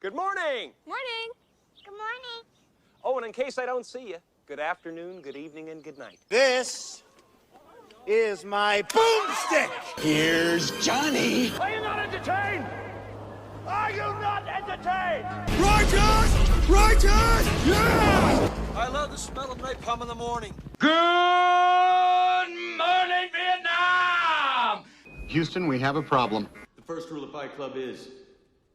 Good morning. Morning. Good morning. Oh, and in case I don't see you, good afternoon, good evening, and good night. This is my boomstick. Here's Johnny. Are you not entertained? Are you not entertained? Righteous! Righteous! Yeah! I love the smell of napalm in the morning. Good morning, Vietnam! Houston, we have a problem. The first rule of Fight Club is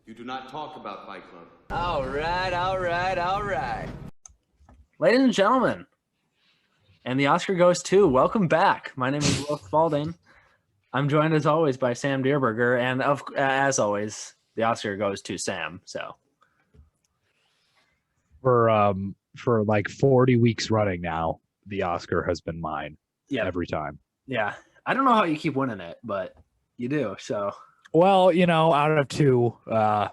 you do not talk about Fight Club. All right. Ladies and gentlemen, and the Oscar goes to, welcome back. My name is willspalding. I'm joined as always by Sam Dierberger, and as always, the Oscar goes to Sam. So for like 40 weeks running now, the Oscar has been mine. Yeah, every time. Yeah, I don't know how you keep winning it, but you do. So well, you know, out of two, I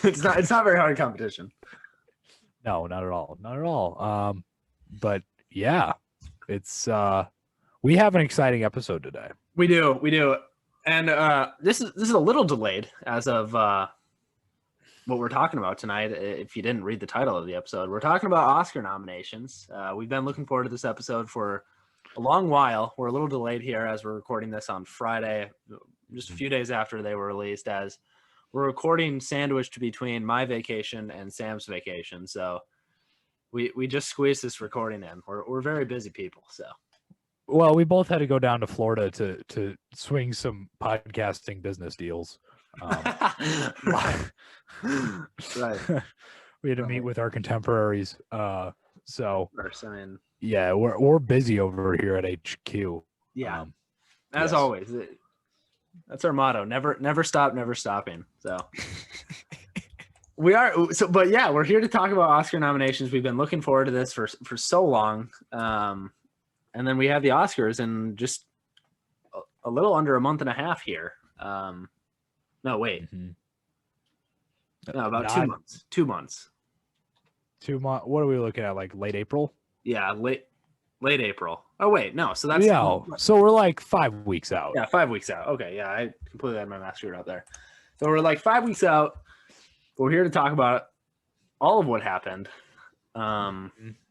it's not very hard competition. No, not at all. But yeah, it's we have an exciting episode today. We do, and this is a little delayed as of what we're talking about tonight. If you didn't read the title of the episode, we're talking about Oscar nominations. We've been looking forward to this episode for a long while. We're a little delayed here as we're recording this on Friday, just a few days after they were released, as we're recording sandwiched between my vacation and Sam's vacation. So we just squeezed this recording in. We're very busy people. So well, we both had to go down to Florida to swing some podcasting business deals. Right. We had to meet with our contemporaries. So I mean, yeah, we're busy over here at HQ. Yeah, as always, that's our motto: never stop, never stopping. So we are. So, but yeah, we're here to talk about Oscar nominations. We've been looking forward to this for so long, and then we have the Oscars in just a little under a month and a half here. No, wait. Mm-hmm. No, about 2 months. 2 months. 2 months. What are we looking at? Like late April? Yeah, late April. Oh wait, no. So that's So we're like 5 weeks out. Yeah, 5 weeks out. Okay, yeah, I completely had my math screwed up there. So we're like 5 weeks out. We're here to talk about all of what happened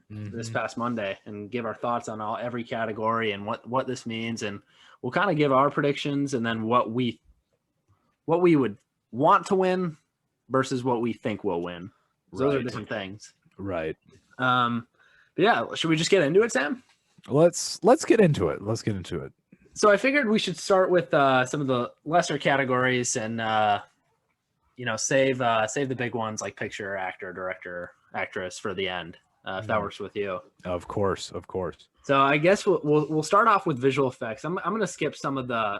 this past Monday and give our thoughts on every category and what this means, and we'll kind of give our predictions and then what we would want to win versus what we think will win. Those are different things. Right. But yeah, should we just get into it, Sam? Let's get into it. So I figured we should start with some of the lesser categories and save the big ones like picture, actor, director, actress for the end, if that works with you. Of course. So I guess we'll start off with visual effects. I'm going to skip some of the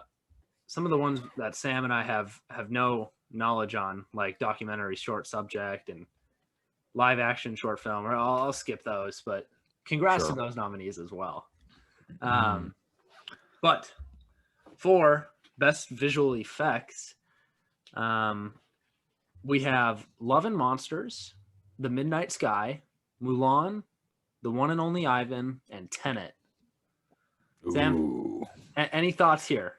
ones that Sam and I have no knowledge on, like documentary, short subject, and live action short film. I'll skip those, but congrats to those nominees as well. But for best visual effects, we have Love and Monsters, The Midnight Sky, Mulan, The One and Only Ivan, and Tenet. Sam, any thoughts here?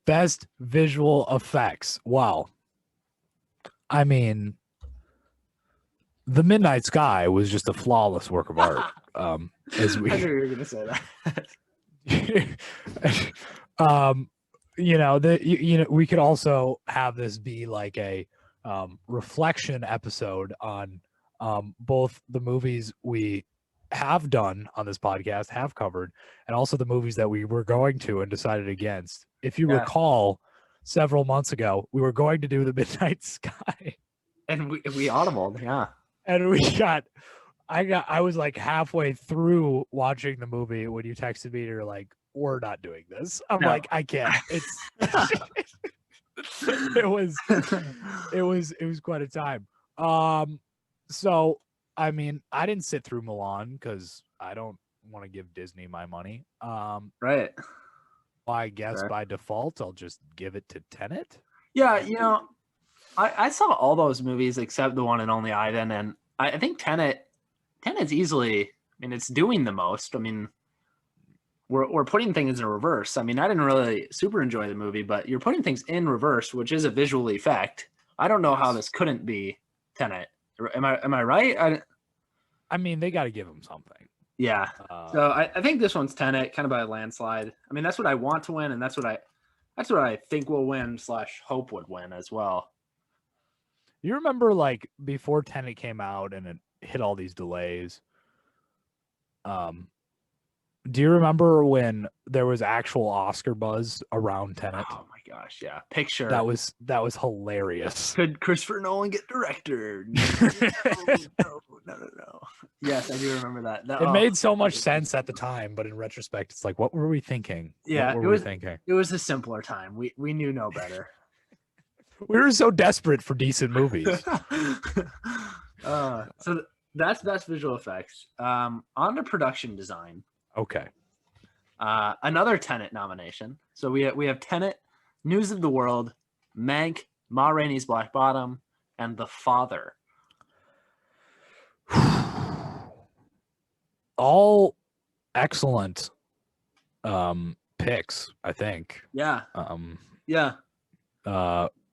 Best visual effects. Wow. I mean, The Midnight Sky was just a flawless work of art. As we, I knew you were going to say that. We could also have this be like a reflection episode on both the movies we have done on this podcast, have covered, and also the movies that we were going to and decided against. If you recall, several months ago, we were going to do The Midnight Sky. And we audibled, yeah. And I was like halfway through watching the movie when you texted me and you're like, we're not doing this. I'm like, I can't. It was quite a time. So I mean, I didn't sit through Milan because I don't want to give Disney my money. Right. I guess by default, I'll just give it to Tenet. Yeah, I saw all those movies except The One and Only Ivan, and I think Tenet's easily, I mean, it's doing the most. I mean, we're putting things in reverse. I mean, I didn't really super enjoy the movie, but you're putting things in reverse, which is a visual effect. I don't know how this couldn't be Tenet. Am I right? I mean, they got to give him something. Yeah. So I think this one's Tenet, kind of by a landslide. I mean, that's what I want to win, and that's what I think will win / hope would win as well. You remember, like, before Tenet came out and it hit all these delays, do you remember when there was actual Oscar buzz around Tenet? Oh my gosh, yeah. Picture. That was hilarious. Could Christopher Nolan get director? No. Yes, I do remember that. It made so much sense at the time, but in retrospect, it's like, what were we thinking? Yeah, what were we thinking? It was a simpler time. We knew no better. We were so desperate for decent movies. So that's best visual effects. On to production design. Okay. Another Tenet nomination. So we have Tenet, News of the World, Mank, Ma Rainey's Black Bottom, and The Father. All excellent picks, I think. Yeah. Yeah.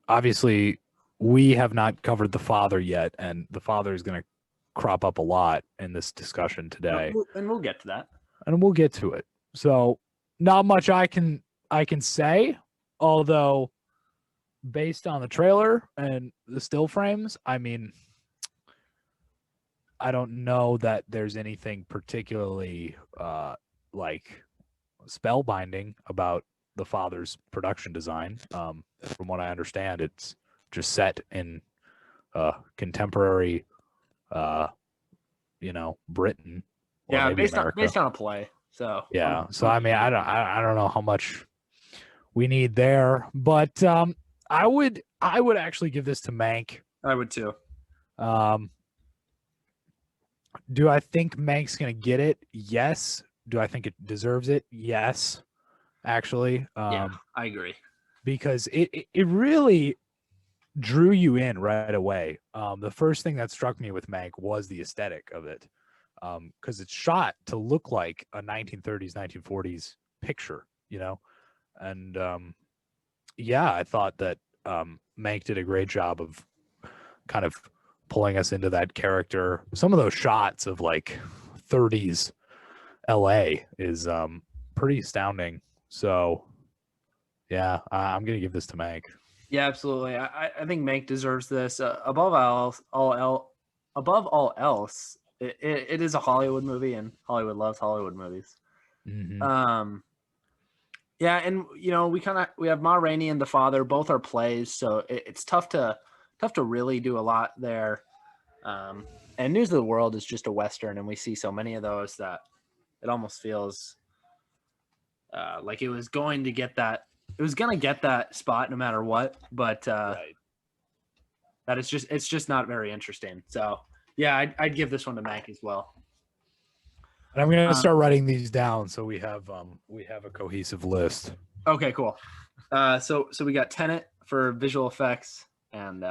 Obviously, we have not covered The Father yet, and The Father is going to crop up a lot in this discussion today. And we'll get to that. And we'll get to it. So, not much I can say, although based on the trailer and the still frames, I mean, I don't know that there's anything particularly like spellbinding about The Father's production design. From what I understand, it's just set in contemporary Britain. Yeah, based America. on a play. So yeah. So I mean, I don't know how much we need there, but I would actually give this to Mank. I would too. Do I think Mank's gonna get it? Yes. Do I think it deserves it? Yes. Actually. Yeah, I agree. Because it really drew you in right away. The first thing that struck me with Mank was the aesthetic of it. Because it's shot to look like a 1930s, 1940s picture, and I thought that Mank did a great job of kind of pulling us into that character. Some of those shots of like 30s LA is pretty astounding. So yeah, I'm gonna give this to Mank. Yeah, absolutely. I think Mank deserves this. Above all else, it is a Hollywood movie, and Hollywood loves Hollywood movies. Mm-hmm. Yeah, and we have Ma Rainey and The Father, both are plays, so it's tough to really do a lot there. And News of the World is just a Western, and we see so many of those that it almost feels like it was going to get that. It was going to get that spot no matter what, but Right. that it's just not very interesting. So yeah, I'd give this one to Mank as well. And I'm gonna start writing these down so we have a cohesive list. Okay, cool. So we got Tenet for visual effects and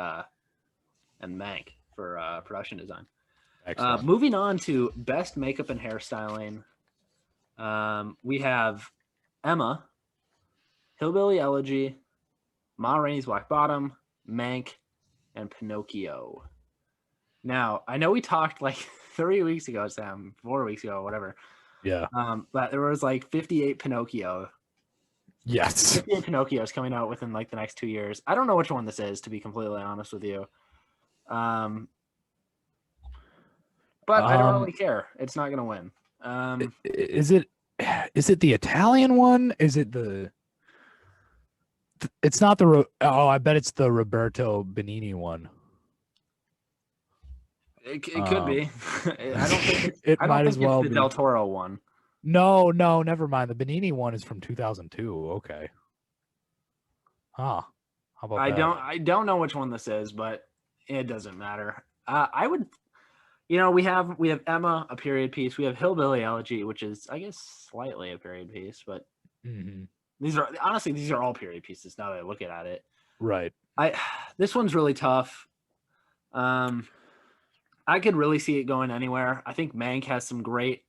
Mank for production design. Excellent. Moving on to best makeup and hairstyling, we have Emma, Hillbilly Elegy, Ma Rainey's Black Bottom, Mank, and Pinocchio. Now, I know we talked like 3 weeks ago, Sam, 4 weeks ago, whatever. Yeah. But there was like 58 Pinocchio. Yes. 58 Pinocchios coming out within like the next 2 years. I don't know which one this is, to be completely honest with you. But I don't really care. It's not gonna win. Is it the Italian one? Is it the? It's not the. I bet it's the Roberto Benigni one. It could be. I don't think it I don't might think as well it's the be. Del Toro one. No, never mind. The Benigni one is from 2002. Okay. Huh. How about that? I don't know which one this is, but it doesn't matter. I would, we have Emma, a period piece. We have Hillbilly Elegy, which is, I guess, slightly a period piece, but Mhm. these are all period pieces now that I look at it. Right. This one's really tough. I could really see it going anywhere. I think Mank has some great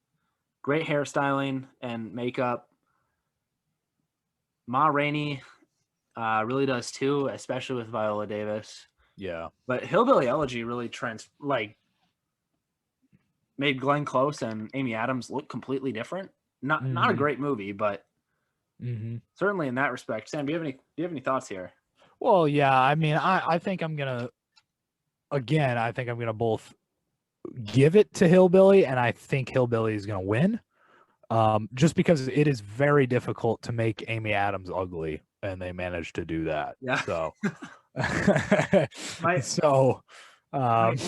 hairstyling and makeup. Ma Rainey really does too, especially with Viola Davis. Yeah. But Hillbilly Elegy really made Glenn Close and Amy Adams look completely different. Not a great movie, but certainly in that respect. Sam, do you have any thoughts here? Well, yeah. I mean, I think I'm gonna both give it to Hillbilly, and I think Hillbilly is gonna win. Just because it is very difficult to make Amy Adams ugly, and they managed to do that. Yeah. So, My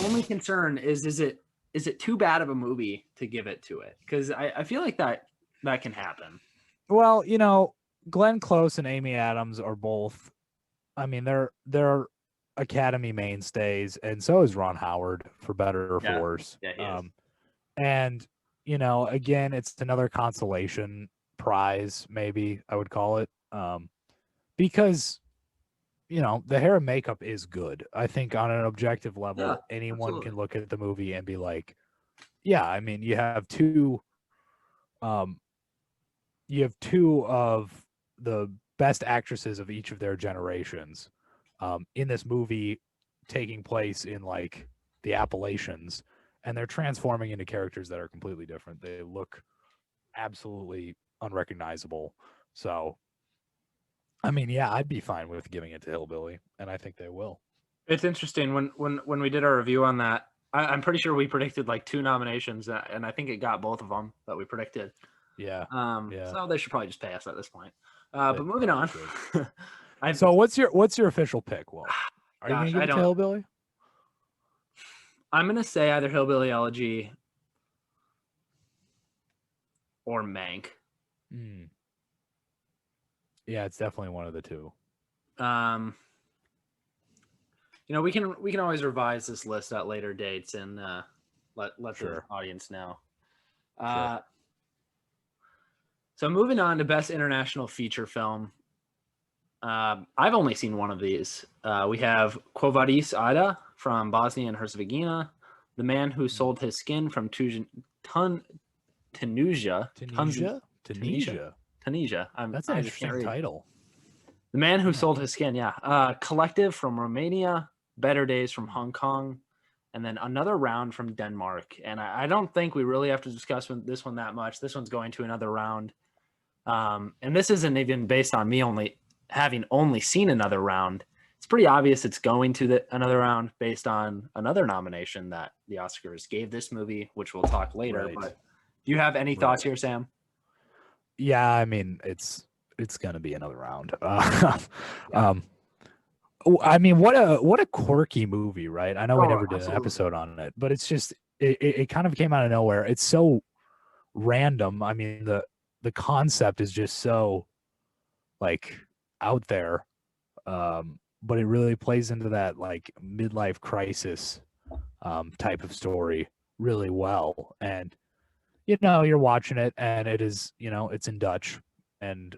only concern is it too bad of a movie to give it to it? Because I feel like that can happen. Well, Glenn Close and Amy Adams are both. I mean, they're Academy mainstays, and so is Ron Howard, for better or for worse. Yeah, he is. And again, it's another consolation prize, maybe I would call it, because the hair and makeup is good. I think on an objective level, anyone absolutely. can look at the movie and be like, yeah, I mean, you have two of the best actresses of each of their generations in this movie, taking place in like the Appalachians, and they're transforming into characters that are completely different. They look absolutely unrecognizable. So, I mean, yeah, I'd be fine with giving it to Hillbilly, and I think they will. It's interesting when we did our review on that. I'm pretty sure we predicted like 2 nominations, and I think it got both of them that we predicted. Yeah. So they should probably just pay us at this point. But moving on. So what's your official pick? Well, are you going to give it to Hillbilly? I'm going to say either Hillbilly Elegy or Mank. Yeah, it's definitely one of the two. We can always revise this list at later dates and let the audience know. Sure. So moving on to Best International Feature Film. I've only seen one of these. We have Quo Vadis Ida from Bosnia and Herzegovina, The Man Who Sold His Skin from Tunisia. That's an interesting title. The Man Who Sold His Skin, yeah. Collective from Romania, Better Days from Hong Kong, and then Another Round from Denmark. And I don't think we really have to discuss this one that much. This one's going to another round. And this isn't even based on me having only seen Another Round. It's pretty obvious it's going to another round based on another nomination that the Oscars gave this movie, which we'll talk later. Right. But do you have any thoughts here, Sam? Yeah, I mean, it's going to be another round. I mean, what a quirky movie, right? I know we never did an episode on it, but it's just it kind of came out of nowhere. It's so random. I mean, the concept is just so like out there, but it really plays into that like midlife crisis type of story really well. And you're watching it, and it is it's in Dutch, and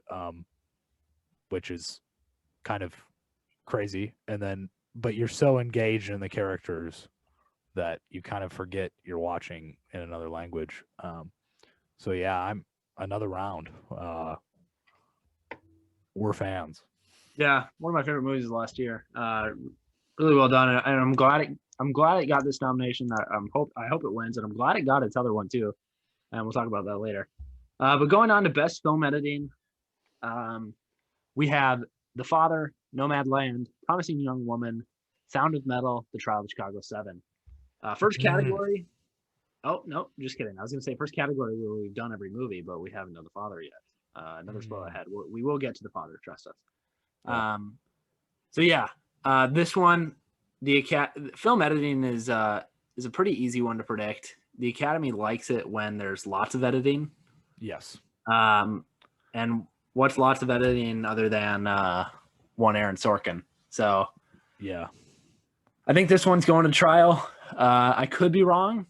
which is kind of crazy. And then but you're so engaged in the characters that you kind of forget you're watching in another language. So yeah, I'm Another Round. We're fans. Yeah, one of my favorite movies of last year. Really well done, and I'm glad it got this nomination. I hope it wins, and I'm glad it got its other one too. And we'll talk about that later. But going on to Best Film Editing, we have The Father, Nomadland, Promising Young Woman, Sound of Metal, The Trial of Chicago 7. First category. Oh, no, just kidding. I was going to say first category where we've done every movie, but we haven't done The Father yet. Another spoiler ahead. We will get to The Father, trust us. So yeah, this one, the film editing is a pretty easy one to predict. The Academy likes it when there's lots of editing. Yes. And what's lots of editing other than one Aaron Sorkin? So yeah, I think this one's going to trial. I could be wrong,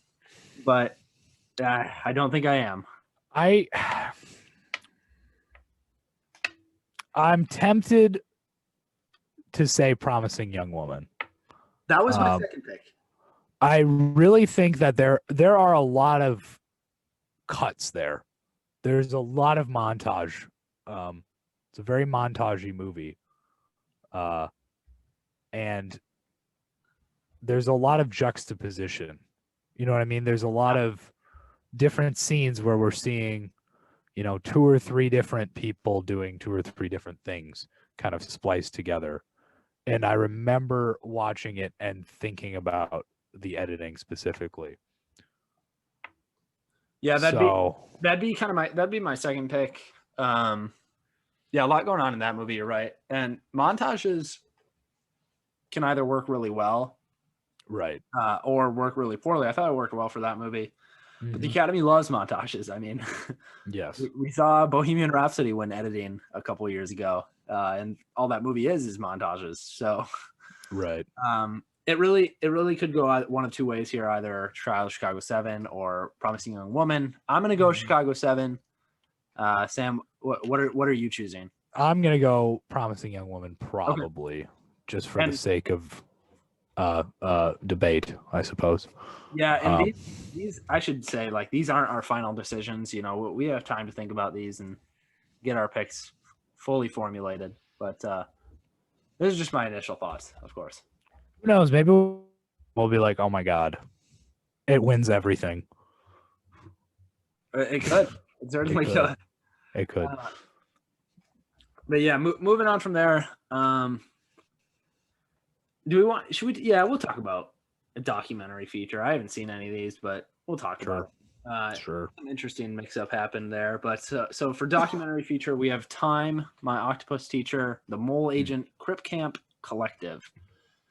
but I don't think I am. I'm tempted to say Promising Young Woman. That was my second pick. I really think that there are a lot of cuts there. There's a lot of montage. It's a very montagey movie. And there's a lot of juxtaposition. You know what I mean? There's a lot of different scenes where we're seeing, you know, 2 or 3 different people doing 2 or 3 different things kind of spliced together. And I remember watching it and thinking about the editing specifically. Yeah, that'd be my second pick. Yeah, a lot going on in that movie, you're right. And montages can either work really well, right, or work really poorly. I thought it worked well for that movie. But the Academy loves montages. I mean, yes, we saw Bohemian Rhapsody when editing a couple of years ago, and all that movie is montages. So, right. It really could go one of two ways here: either Trial of Chicago 7 or Promising Young Woman. I'm gonna go Chicago 7. Sam, what are you choosing? I'm gonna go Promising Young Woman, probably, just for the sake of debate, I suppose. Yeah, and these I should say, like, these aren't our final decisions. You know, we have time to think about these and get our picks fully formulated. But this is just my initial thoughts, of course. Who knows? Maybe we'll be like, "Oh my God, it wins everything." It could. It certainly could. It could. But yeah, moving on from there. Do we want? Should we? Yeah, we'll talk about a documentary feature. I haven't seen any of these, but we'll talk about it. Sure. Some interesting mix-up happened there. But so for documentary feature, we have Time, My Octopus Teacher, The Mole Agent, Crip Camp Collective.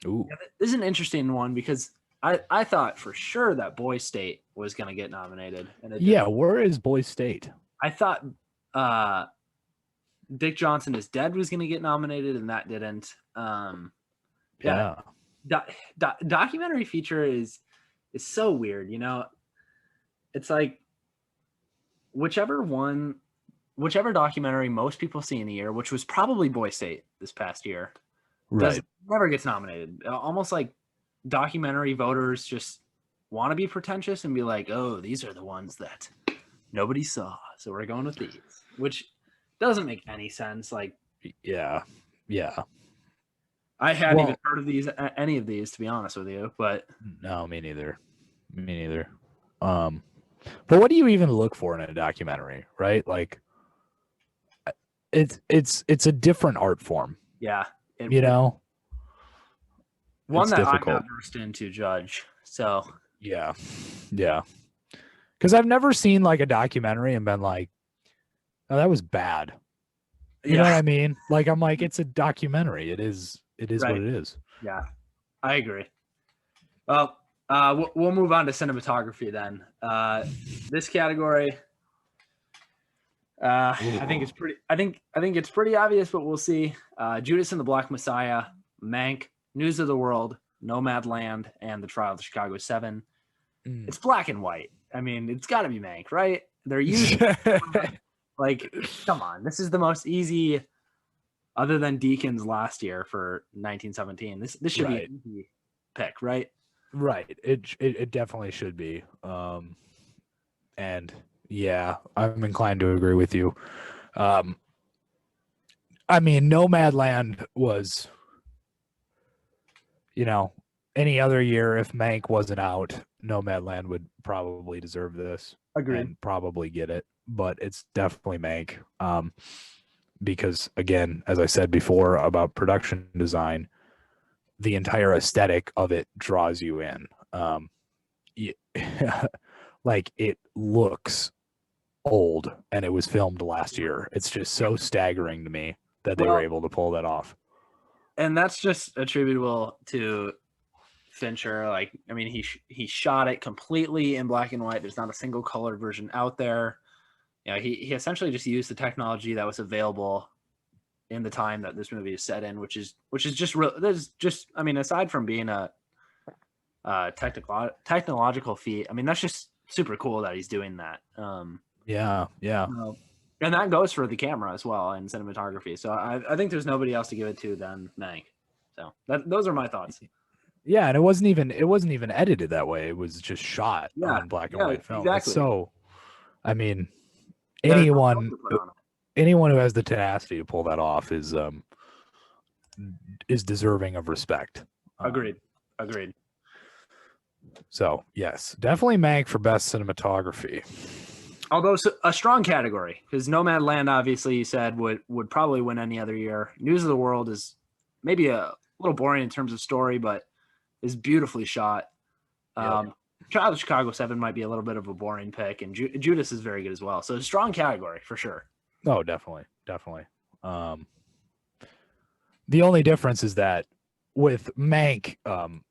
Ooh. Yeah, this is an interesting one because I thought for sure that Boy State was going to get nominated. And where is Boy State? I thought Dick Johnson Is Dead was going to get nominated, and that didn't. Documentary feature is so weird, you know. It's like whichever documentary most people see in the year, which was probably Boy State this past year, never gets nominated. Almost like documentary voters just want to be pretentious and be like, "Oh, these are the ones that nobody saw, so we're going with these," which doesn't make any sense. Like, yeah. I hadn't even heard of any of these, to be honest with you. But no, me neither. But what do you even look for in a documentary, right? Like, it's a different art form. Yeah, you know, one it's that difficult. I'm not versed in to judge. So yeah, because I've never seen like a documentary and been like, "Oh, that was bad." You know what I mean? Like, I'm like, it's a documentary. It is what it is. Yeah, I agree. Well, we'll move on to cinematography then. This category, I think it's pretty. I think it's pretty obvious, but we'll see. Judas and the Black Messiah, Mank, News of the World, Nomadland, and The Trial of Chicago 7. It's black and white. I mean, it's got to be Mank, right? They're using like, come on, this is the most easy, other than Deakins last year for 1917. This should be an easy pick, right? Right. It definitely should be. And yeah, I'm inclined to agree with you. I mean, Nomadland was, you know, any other year if Mank wasn't out, Nomadland would probably deserve this. Agreed. And probably get it, but it's definitely Mank. Because again, as I said before about production design, the entire aesthetic of it draws you in. Like, it looks old and it was filmed last year. It's just so staggering to me that they were able to pull that off. And that's just attributable to Fincher. Like, I mean, he shot it completely in black and white. There's not a single colored version out there. You know, he essentially just used the technology that was available in the time that this movie is set in, which is just real. There's just, I mean, aside from being a technological feat, I mean, that's just super cool that he's doing that. Yeah. And that goes for the camera as well and cinematography. So I think there's nobody else to give it to than Mank. So those are my thoughts. Yeah, and it wasn't even edited that way. It was just shot on black and white film. Exactly. So, I mean, anyone. anyone who has the tenacity to pull that off is deserving of respect. Agreed. So yes, definitely Mank for best cinematography. Although a strong category, because Nomadland, obviously, you said would probably win any other year. News of the World is maybe a little boring in terms of story, but is beautifully shot. Child of Chicago 7 might be a little bit of a boring pick, and Judas is very good as well. So a strong category for sure. Oh, definitely. The only difference is that with Mank,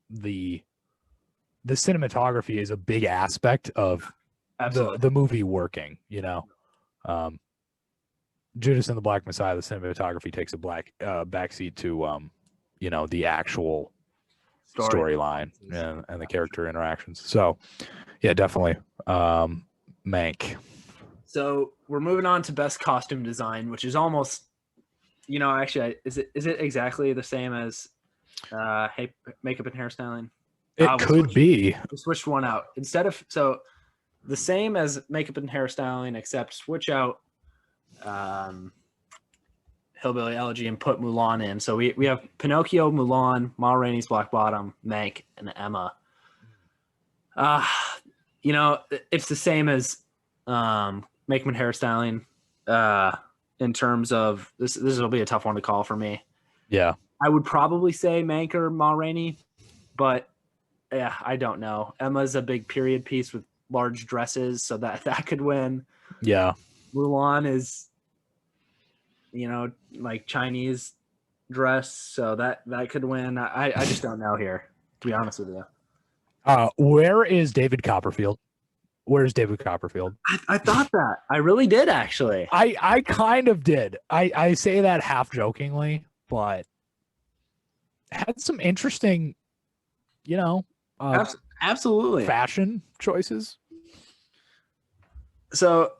the cinematography is a big aspect of the movie working, you know. Judas and the Black Messiah, the cinematography takes a backseat to you know, the actual storyline and the character interactions. So yeah, definitely Mank. So we're moving on to best costume design, which is almost, you know, actually, is it exactly the same as makeup and hairstyling? It could be. We switched one out instead of the same as makeup and hairstyling, except switch out Hillbilly Elegy and put Mulan in. So we have Pinocchio, Mulan, Ma Rainey's Black Bottom, Mank, and Emma. You know, it's the same as makeup and hairstyling in terms of this will be a tough one to call for me. Yeah. I would probably say Mank or Ma Rainey, but yeah, I don't know. Emma's a big period piece with large dresses, so that could win. Yeah. Mulan is, you know, like Chinese dress, so that could win. I just don't know here, to be honest with you. Where is David Copperfield? Where's David Copperfield? I thought that. I really did, actually. I kind of did. I say that half jokingly, but had some interesting, you know, absolutely fashion choices. So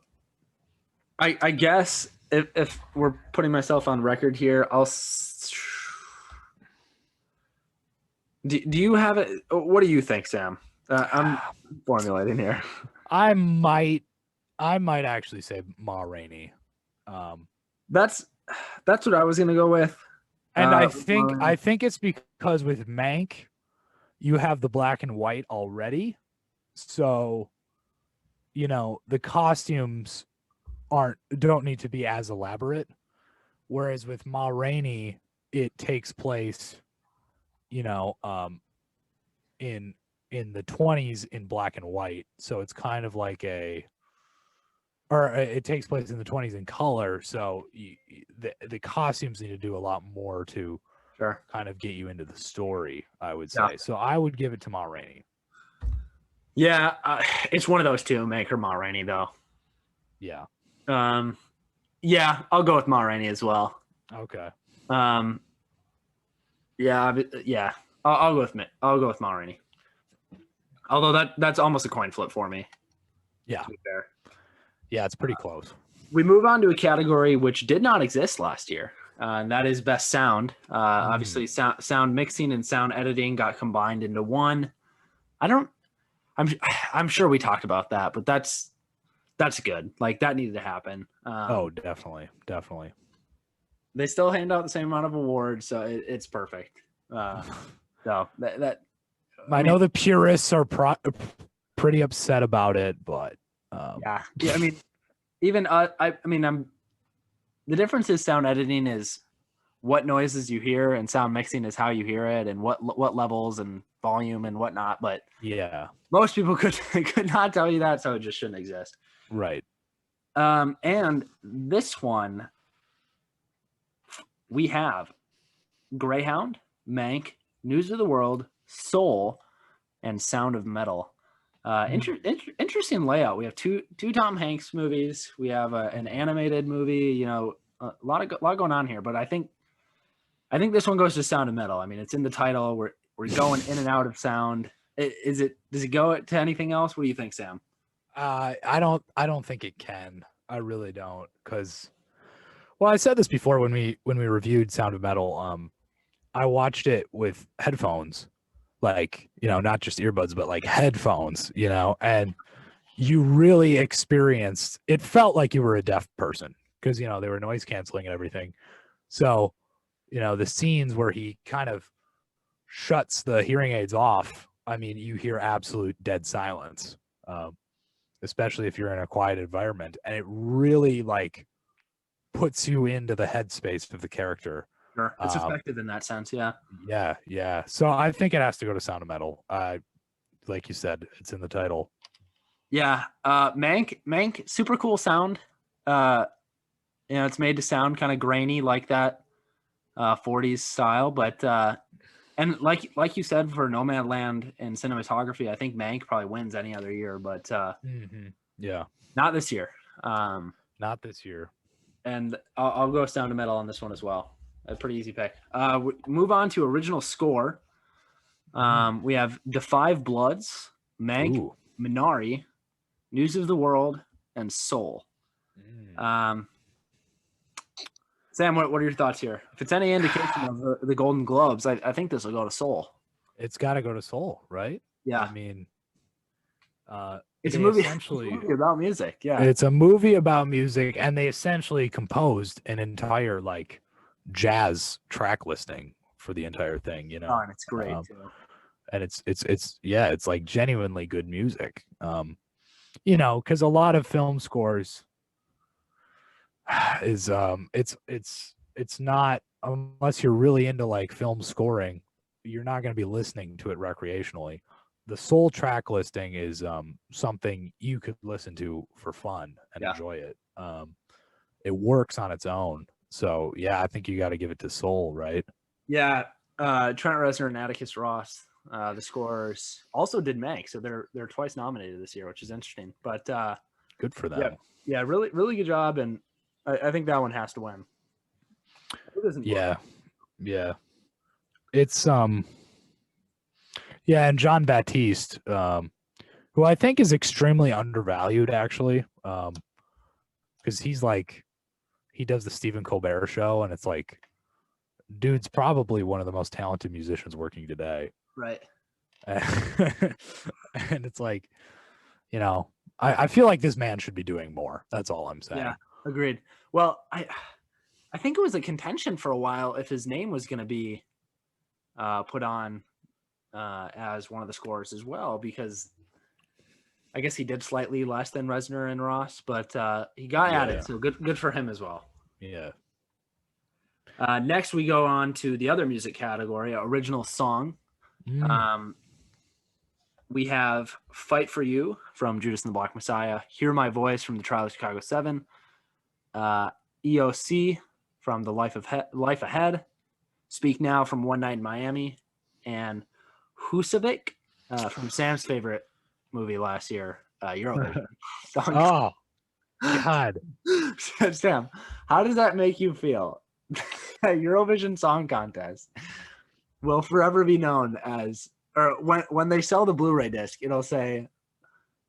I guess if we're putting myself on record here, do you have it? What do you think, Sam? I'm formulating here. I might actually say Ma Rainey. That's what I was gonna go with. And I think it's because with Mank, you have the black and white already, so you know the costumes don't need to be as elaborate. Whereas with Ma Rainey, it takes place, you know, in the 20s in black and white, so it's kind of like it takes place in the 20s in color, so the costumes need to do a lot more to kind of get you into the story, I would say. So I would give it to Ma Rainey. Yeah, it's one of those two, Mank or Ma Rainey, though. Yeah. Yeah, I'll go with Ma Rainey as well. Okay. Yeah. I'll go with Ma Rainey. Although that's almost a coin flip for me. Yeah. To be fair. Yeah, it's pretty close. We move on to a category which did not exist last year, and that is best sound. Obviously, sound mixing and sound editing got combined into one. I'm sure we talked about that, but that's good. Like, that needed to happen. Definitely. They still hand out the same amount of awards, so it's perfect. So that I know the purists are pretty upset about it, but yeah. I mean, even the difference is sound editing is what noises you hear, and sound mixing is how you hear it, and what levels and volume and whatnot. But yeah, most people could not tell you that, so it just shouldn't exist. Right. And this one, we have Greyhound, Mank, News of the World, Soul, and Sound of Metal. Interesting layout. We have two Tom Hanks movies. We have an animated movie. You know, a lot going on here. But I think this one goes to Sound of Metal. I mean, it's in the title. We're going in and out of sound. Does it go to anything else? What do you think, Sam? I don't think it can. I really don't, because, well, I said this before when we reviewed Sound of Metal. I watched it with headphones, like, you know, not just earbuds, but like headphones, you know, and you really experienced, it felt like you were a deaf person because they were noise canceling and everything. So the scenes where he kind of shuts the hearing aids off, I mean, you hear absolute dead silence, especially if you're in a quiet environment, and it really like puts you into the headspace of the character. Sure. It's effective in that sense. Yeah. Yeah. So I think it has to go to Sound of Metal. Like you said, it's in the title. Yeah. Mank, super cool sound. It's made to sound kind of grainy like that 40s style, but and like you said, for Nomadland and cinematography, I think Mank probably wins any other year, but yeah, not this year. Not this year. And I'll go Sound of Metal on this one as well. A pretty easy pick. Move on to original score. We have The Five Bloods, Mank, Minari, News of the World, and Soul. Sam, what are your thoughts here? If it's any indication of the Golden Globes, I think this will go to Soul. It's got to go to Soul, right? Yeah. I mean, it's a movie about music. Yeah. It's a movie about music, and they essentially composed an entire like jazz track listing for the entire thing, Oh, and it's great too. And it's like genuinely good music. Because a lot of film scores is it's not, unless you're really into like film scoring, you're not going to be listening to it recreationally. The Soul track listing is something you could listen to for fun and enjoy it. It works on its own. So yeah, I think you got to give it to Soul, right? Yeah. Trent Reznor and Atticus Ross, the scorers, also did Mank, so they're twice nominated this year, which is interesting. But good for them. Yeah, really, really good job, and I think that one has to win. Yeah. It's and John Baptiste, who I think is extremely undervalued, actually, because he does the Stephen Colbert Show, and it's like, dude's probably one of the most talented musicians working today. Right. And it's like, I feel like this man should be doing more. That's all I'm saying. Yeah, agreed. Well, I think it was a contention for a while if his name was going to be put on as one of the scores as well, because I guess he did slightly less than Reznor and Ross, but he got at it, so good for him as well. Yeah. Next, we go on to the other music category, original song. We have Fight for You from Judas and the Black Messiah, Hear My Voice from The Trial of Chicago 7, EOC from The Life Ahead, Speak Now from One Night in Miami, and Husavik from Sam's favorite movie last year, Eurovision. Oh, God. Sam, how does that make you feel? Eurovision Song Contest will forever be known as, or when they sell the Blu-ray disc, it'll say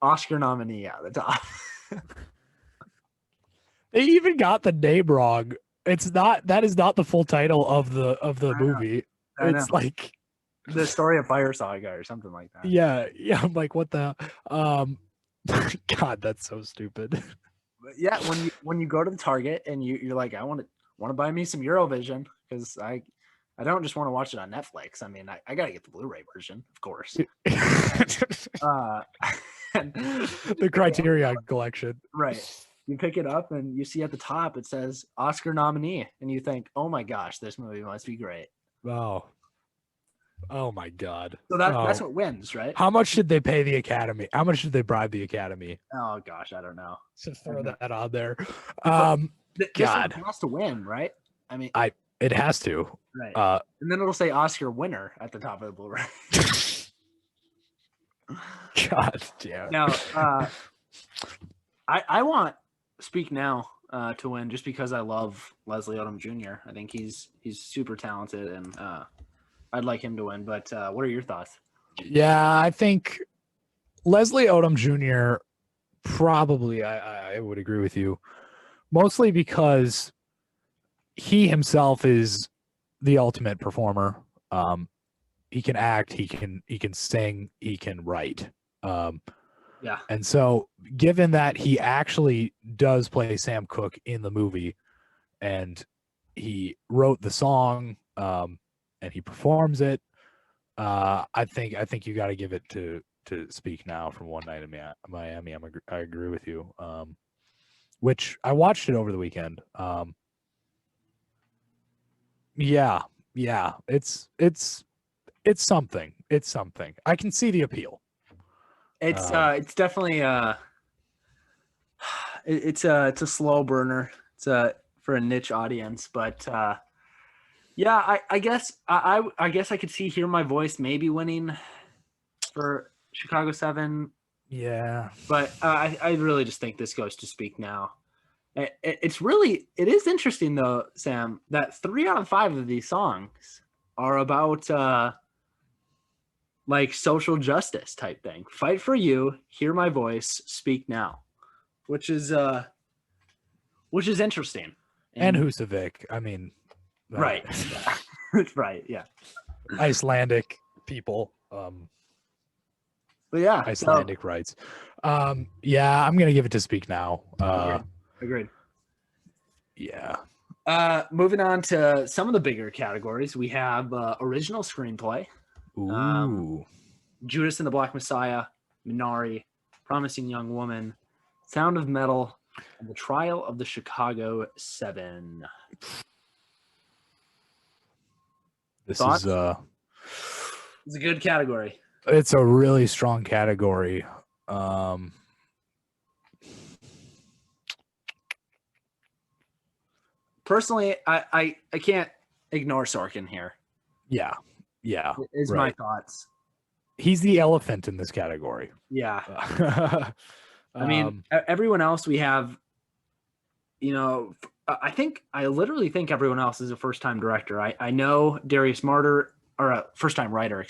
Oscar nominee at the top. They even got the name wrong. That is not the full title of the movie. It's like The Story of Fire Saga or something like that. Yeah. I'm like, what the God, that's so stupid. But yeah, when you go to the Target and you're like, I want to buy me some Eurovision, because I don't just want to watch it on Netflix. I mean, I gotta get the Blu-ray version, of course. The Criterion Collection. Right. You pick it up and you see at the top it says Oscar nominee, and you think, oh my gosh, this movie must be great. Oh my God. So that's what wins, right? How much should they pay the Academy? How much should they bribe the Academy? Oh gosh, I don't know. To throw that on there. This one has to win, right? I mean, it has to. Right. And then it'll say Oscar winner at the top of the Blu-ray. God damn. Now, I want Speak Now to win, just because I love Leslie Odom Jr. I think he's super talented, and I'd like him to win. But what are your thoughts? Yeah, I think Leslie Odom Jr. probably, I would agree with you, mostly because he himself is the ultimate performer. He can act, he can sing, he can write. Yeah. And so, given that he actually does play Sam Cooke in the movie, and he wrote the song, and he performs it, I think you got to give it to Speak Now from One Night in Miami. I agree with you. Which I watched it over the weekend. Yeah, it's something. It's something. I can see the appeal. It's definitely it's a slow burner. It's for a niche audience, but yeah, I guess I guess I could Hear My Voice maybe winning for Chicago 7, Yeah. but I really just think this goes to Speak Now. It is interesting though, Sam, that 3 out of 5 of these songs are about like social justice type thing. Fight for You, Hear My Voice, Speak Now, which is interesting. And Husavik. I mean, Right. Right, yeah. Icelandic people. But yeah, Icelandic rights. Yeah, I'm gonna give it to Speak Now. Agreed. Yeah. Moving on to some of the bigger categories, we have original screenplay. Ooh. Judas and the Black Messiah, Minari, Promising Young Woman, Sound of Metal, and The Trial of the Chicago 7. Thoughts? It's a good category. It's a really strong category. Personally, I can't ignore Sorkin here. Yeah. Is my thoughts. He's the elephant in this category. Yeah. I mean, everyone else we have, I literally think everyone else is a first-time director. I know Darius Martyr, or a first-time writer,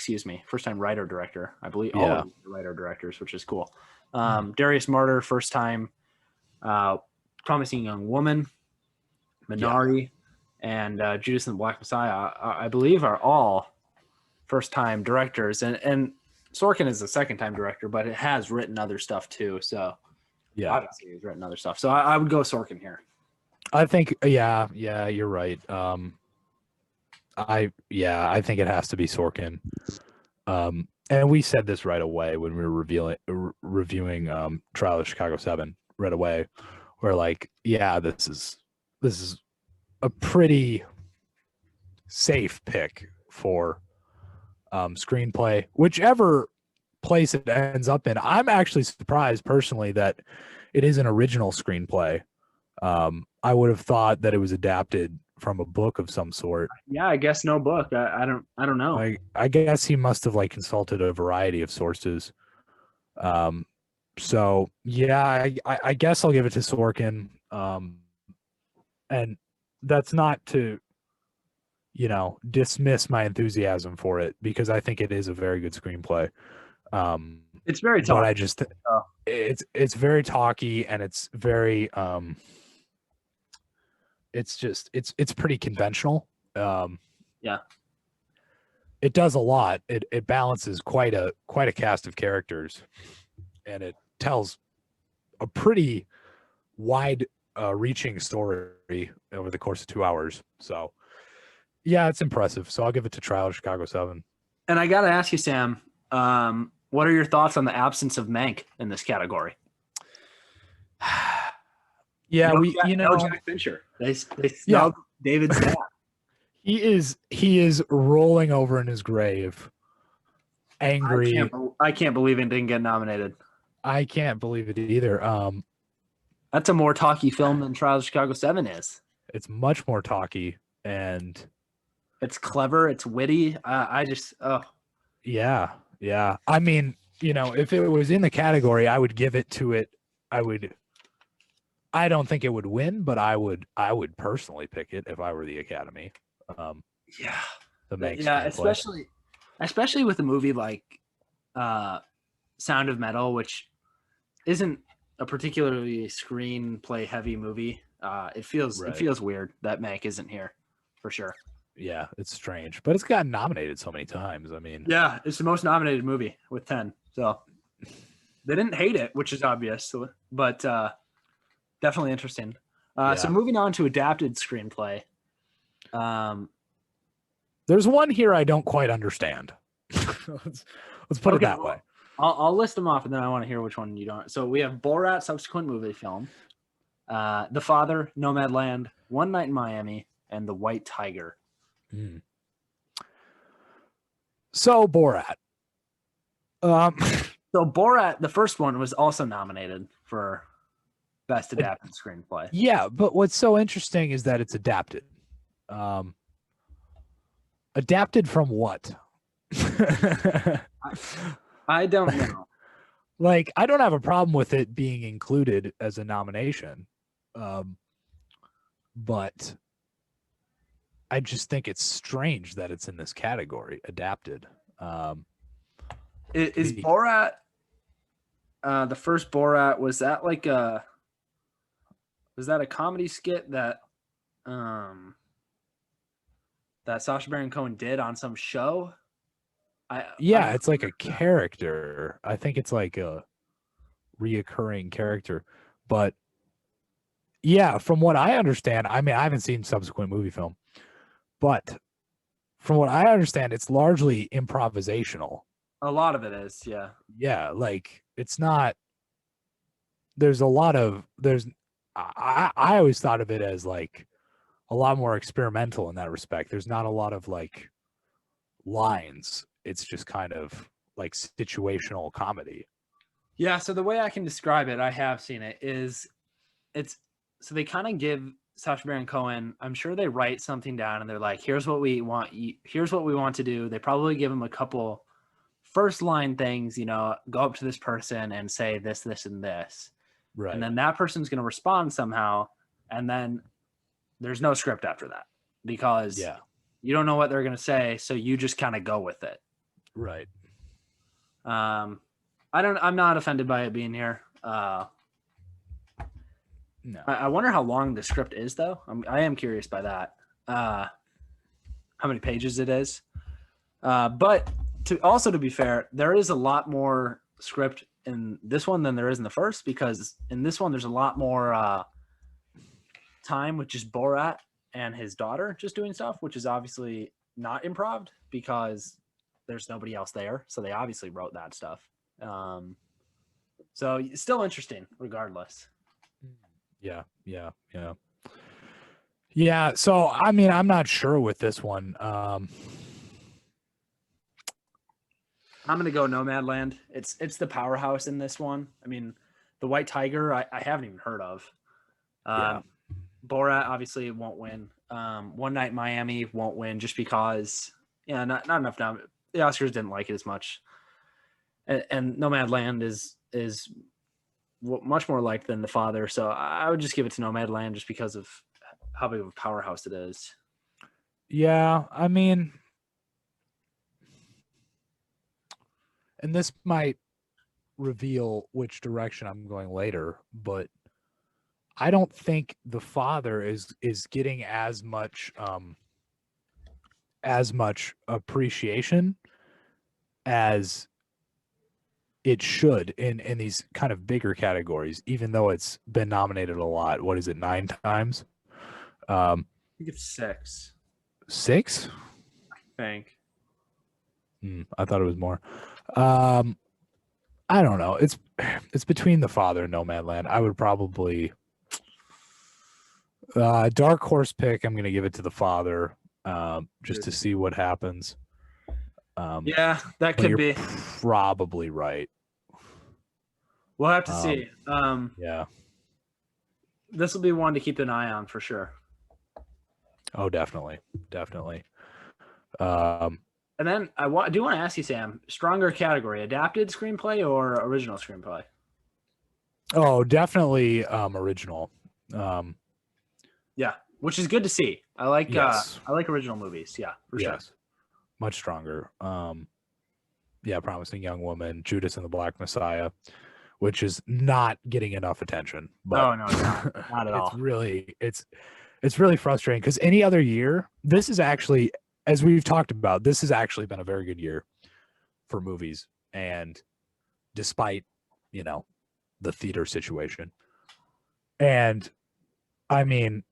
first-time writer-director. I believe all of them are writer-directors, which is cool. Darius Martyr, first-time Promising Young Woman, Minari, and Judas and the Black Messiah, I believe are all first-time directors. And Sorkin is a second-time director, but it has written other stuff too. So yeah, obviously he's written other stuff. So I would go Sorkin here. I think, yeah, you're right. I think it has to be Sorkin. And we said this right away when we were reviewing Trial of Chicago 7 right away. We're like, yeah, this is a pretty safe pick for screenplay, whichever place it ends up in. I'm actually surprised personally that it is an original screenplay. I would have thought that it was adapted from a book of some sort. Yeah, I guess no book. I don't know. I guess he must have consulted a variety of sources. So yeah, I guess I'll give it to Sorkin. And that's not to, dismiss my enthusiasm for it, because I think it is a very good screenplay. It's very talky. But I just, it's very talky, and it's very, it's pretty conventional. Yeah. It does a lot. It balances quite a cast of characters, and it tells a pretty wide reaching story over the course of 2 hours. So yeah, it's impressive. So I'll give it to Trial of Chicago 7. And I got to ask you, Sam, what are your thoughts on the absence of Mank in this category? Yeah, Jack Fincher. They snubbed David's dad. He is rolling over in his grave, angry. I can't believe it didn't get nominated. I can't believe it either. That's a more talky film than Trial of Chicago 7 is. It's much more talky, and it's clever. It's witty. Yeah. I mean, if it was in the category, I would give it to it. I don't think it would win, but I would personally pick it if I were the Academy. Especially with a movie like Sound of Metal, which isn't a particularly screenplay heavy movie. It feels weird that Mank isn't here, for sure. Yeah, it's strange, but it's gotten nominated so many times. I mean, yeah, it's the most nominated movie with 10. So They didn't hate it, which is obvious, but definitely interesting. So Yeah. moving on to adapted screenplay. There's one here I don't quite understand. let's put it that way. I'll list them off, and then I want to hear which one you don't. So we have Borat subsequent movie film, The Father, Nomadland, One Night in Miami, and The White Tiger. So Borat. So Borat, the first one, was also nominated for Best Adapted Screenplay. Yeah, but what's so interesting is that it's adapted. Adapted from what? I don't know. Like, I don't have a problem with it being included as a nomination. But I just think it's strange that it's in this category, adapted. Is Borat the first Borat, was that a comedy skit that that Sacha Baron Cohen did on some show? It's like a character. I think it's like a reoccurring character. But yeah, from what I understand, I mean, I haven't seen subsequent movie film, but from what I understand, it's largely improvisational. A lot of it is, yeah. Yeah, like it's not. There's a lot of I always thought of it as like a lot more experimental in that respect. There's not a lot of like lines. It's just kind of like situational comedy. Yeah, so the way I can describe it, I have seen it, is so they kind of give Sacha Baron Cohen, I'm sure they write something down and they're like, here's what we want to do. They probably give him a couple first line things, go up to this person and say this, this, and this. Right. And then that person's going to respond somehow. And then there's no script after that because you don't know what they're going to say. So you just kind of go with it. Right. I'm not offended by it being here. No. I wonder how long the script is, though. I am curious by that. How many pages it is. But to be fair, there is a lot more script in this one than there is in the first, because in this one there's a lot more time with just Borat and his daughter just doing stuff, which is obviously not improv because there's nobody else there. So they obviously wrote that stuff. So it's still interesting regardless. Yeah. So, I mean, I'm not sure with this one. I'm going to go Nomadland. It's the powerhouse in this one. I mean, The White Tiger, I haven't even heard of. Borat obviously won't win. One Night in Miami won't win just because, not enough. The Oscars didn't like it as much. And Nomadland is much more liked than The Father. So I would just give it to Nomadland just because of how big of a powerhouse it is. Yeah, I mean, and this might reveal which direction I'm going later, but I don't think The Father is getting as much appreciation as it should in these kind of bigger categories, even though it's been nominated a lot. What is it, 9 times? I think it's 6. 6? I think. I thought it was more. I don't know. It's between The Father and Nomadland. I would probably dark horse pick. I'm going to give it to The Father, just to see what happens. That could be. Probably right. We'll have to see. Yeah. This will be one to keep an eye on for sure. Oh, definitely. And then I do want to ask you, Sam, stronger category, adapted screenplay or original screenplay? Oh, definitely original. Yeah, which is good to see. I like Yes. I like original movies. Yeah, for sure. Much stronger. Promising Young Woman, Judas and the Black Messiah, which is not getting enough attention. But no, not at all. It's really frustrating because any other year, this is actually, as we've talked about, this has actually been a very good year for movies. And despite the theater situation. And I mean,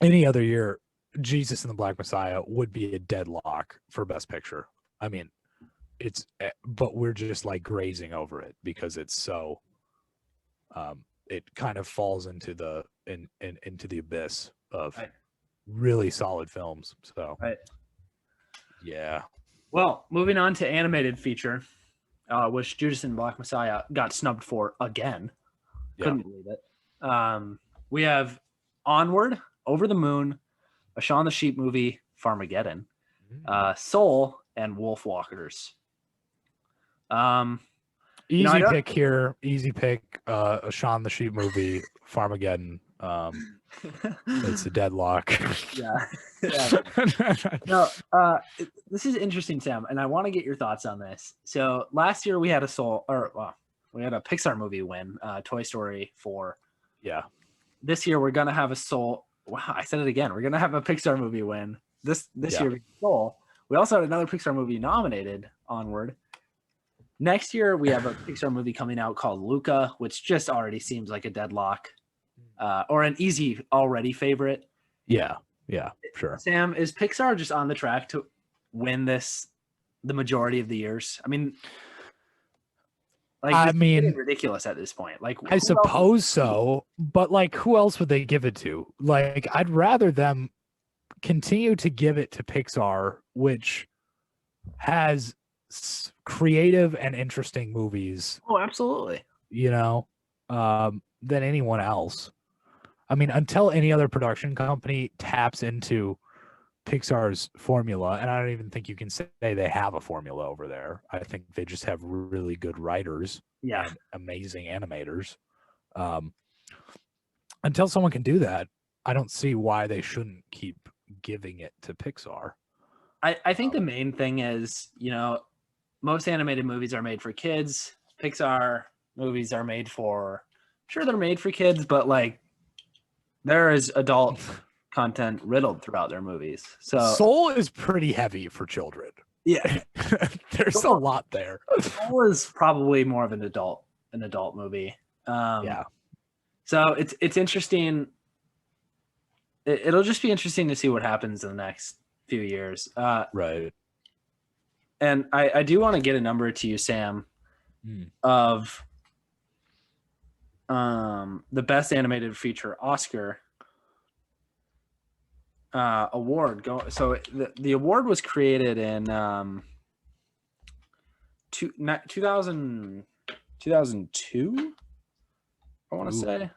any other year, Jesus and the Black Messiah would be a deadlock for Best Picture. I mean, but we're just like grazing over it because it's so it kind of falls into the into the abyss of really solid films. So yeah. Well, moving on to animated feature, which Judas and the Black Messiah got snubbed for again. Couldn't believe it. We have Onward, Over the Moon, a Shaun the Sheep movie, Farmageddon, Soul, and Wolfwalkers. Easy pick here. Easy pick. A Shaun the Sheep movie, Farmageddon. It's a deadlock. Yeah. No, this is interesting, Sam, and I want to get your thoughts on this. So last year we had a Pixar movie win, Toy Story 4. Yeah. This year we're gonna have a Soul. Wow, I said it again. We're gonna have a Pixar movie win. This year Soul. We also had another Pixar movie nominated, Onward. Next year we have a Pixar movie coming out called Luca, which just already seems like a deadlock, or an easy already favorite. Yeah, sure. Sam, is Pixar just on the track to win this the majority of the years? I mean, it's ridiculous at this point. Like, I suppose so, but like, who else would they give it to? Like, I'd rather them continue to give it to Pixar, which has creative and interesting movies. Oh, absolutely. Than anyone else. I mean, until any other production company taps into Pixar's formula, and I don't even think you can say they have a formula over there. I think they just have really good writers and amazing animators. Until someone can do that, I don't see why they shouldn't keep giving it to Pixar. I think the main thing is, most animated movies are made for kids. Pixar movies are made for, they're made for kids, but like there is adult content riddled throughout their movies. So Soul is pretty heavy for children. Yeah. There's a lot there. Soul is probably more of an adult movie. So it's interesting. It'll just be interesting to see what happens in the next few years. Right. And I do want to get a number to you, Sam, of the best animated feature Oscar award. So the award was created in 2002, I want to say.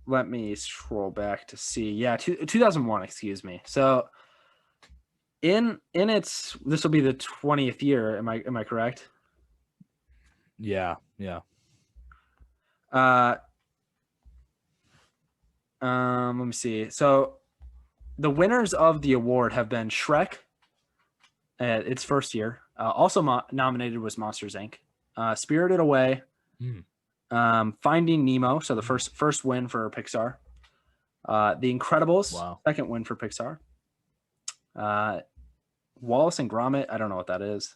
Let me scroll back to see. Yeah, 2001, excuse me. So in its, this will be the 20th year. Am I correct? Yeah. Let me see. So the winners of the award have been Shrek at its first year. Also nominated was Monsters, Inc. Spirited Away. Finding Nemo. So the first win for Pixar. The Incredibles. Second win for Pixar. Wallace and Gromit. I don't know what that is.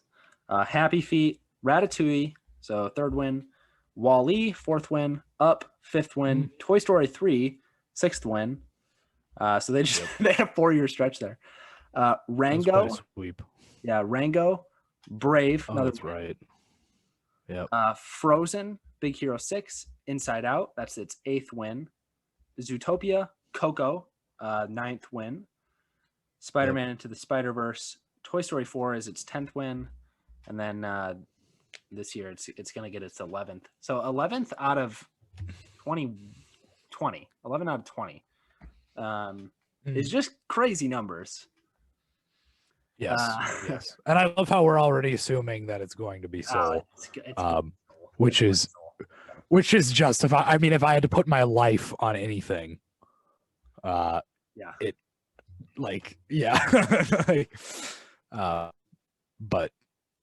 Happy Feet. Ratatouille. So third win. Wall-E, fourth win. Up, fifth win. Toy Story 3, sixth win. So they had a 4-year stretch there. Rango. Sweep. Yeah, Rango. Brave. That's right. Yep. Frozen, Big Hero 6, Inside Out. That's its 8th win. Zootopia, Coco, 9th win. Spider-Man Into the Spider-Verse. Toy Story 4 is its 10th win. And then this year it's going to get its 11th. So 11th out of 20. 11 out of 20. Is just crazy numbers. Yes. Yes. And I love how we're already assuming that it's going to be Soul. Which is justified. I mean, if I had to put my life on anything, but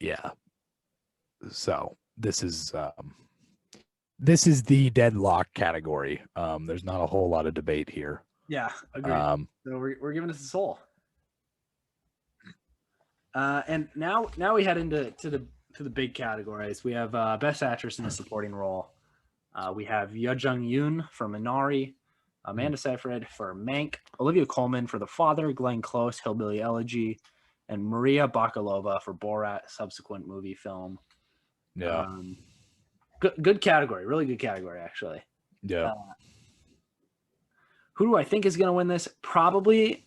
yeah. So this is the deadlock category. There's not a whole lot of debate here. Yeah, agreed. So we're giving this a Soul. And now we head into the big categories. We have Best Actress in a Supporting Role. We have Yoo Jung-yoon for Minari, Amanda Seyfried for Mank, Olivia Coleman for The Father, Glenn Close, Hillbilly Elegy, and Maria Bakalova for Borat, subsequent movie film. Yeah. Good category. Really good category, actually. Yeah. Who do I think is going to win this? Probably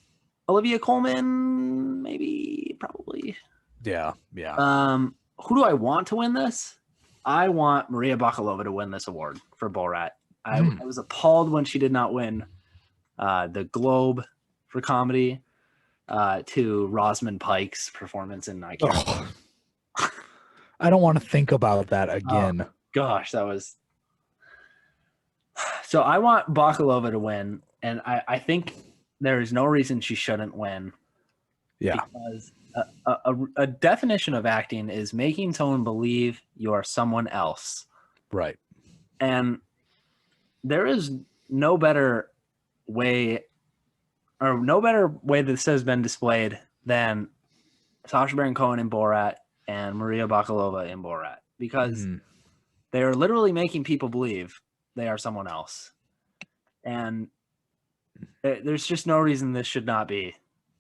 Olivia Coleman. Maybe. Probably. Yeah. Who do I want to win this? I want Maria Bakalova to win this award for Borat. I was appalled when she did not win the Globe for comedy to Rosamund Pike's performance in I Can't. I don't want to think about that again. Oh, gosh, that was. So I want Bakalova to win, and I think there is no reason she shouldn't win. Yeah. Because a definition of acting is making someone believe you are someone else. Right. And there is no better way this has been displayed than Sacha Baron Cohen in Borat and Maria Bakalova in Borat, because they are literally making people believe they are someone else. And there's just no reason this should not be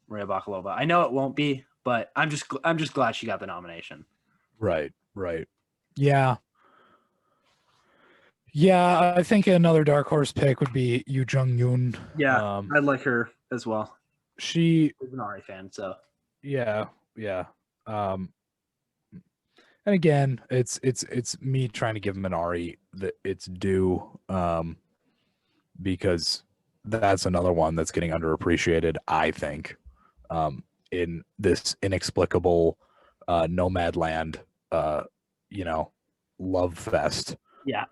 Maria Bakalova. I know it won't be, but I'm just glad she got the nomination. Right. Yeah. Yeah, I think another dark horse pick would be Yoo Jung-yoon. Yeah, I like her as well. She is an Ari fan, so yeah. And again, it's me trying to give Minari its due, because that's another one that's getting underappreciated, I think, in this inexplicable nomad land, love fest. Yeah.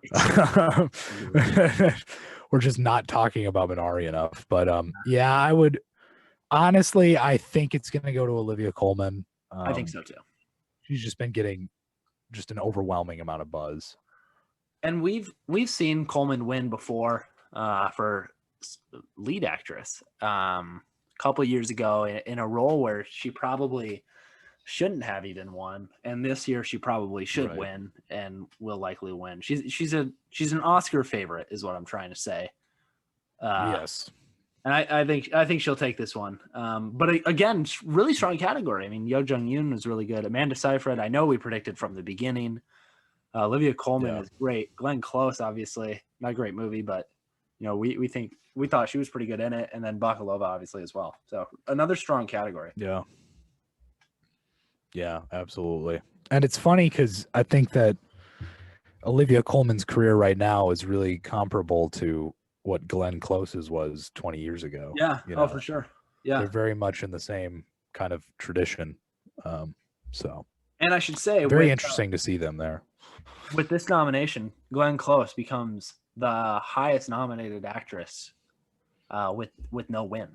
We're just not talking about Minari enough. But yeah, I would honestly, I think it's gonna go to Olivia Coleman. I think so too. She's just been getting just an overwhelming amount of buzz. And we've seen Coleman win before for lead actress a couple years ago in a role where she probably shouldn't have even won, and this year she probably should win and will likely win. She's an Oscar favorite, is what I'm trying to say. Yes, and I think she'll take this one. But again, really strong category. I mean, Yoo Jung-yoon was really good. Amanda Seyfried, I know we predicted from the beginning. Olivia Coleman is great. Glenn Close, obviously, not a great movie, but we thought she was pretty good in it, and then Bakalova obviously as well. So another strong category. Yeah, absolutely. And it's funny because I think that Olivia Coleman's career right now is really comparable to what Glenn Close's was 20 years ago. Yeah. Oh, for sure. Yeah. They're very much in the same kind of tradition. So. And I should say, very interesting to see them there. With this nomination, Glenn Close becomes the highest nominated actress with no win.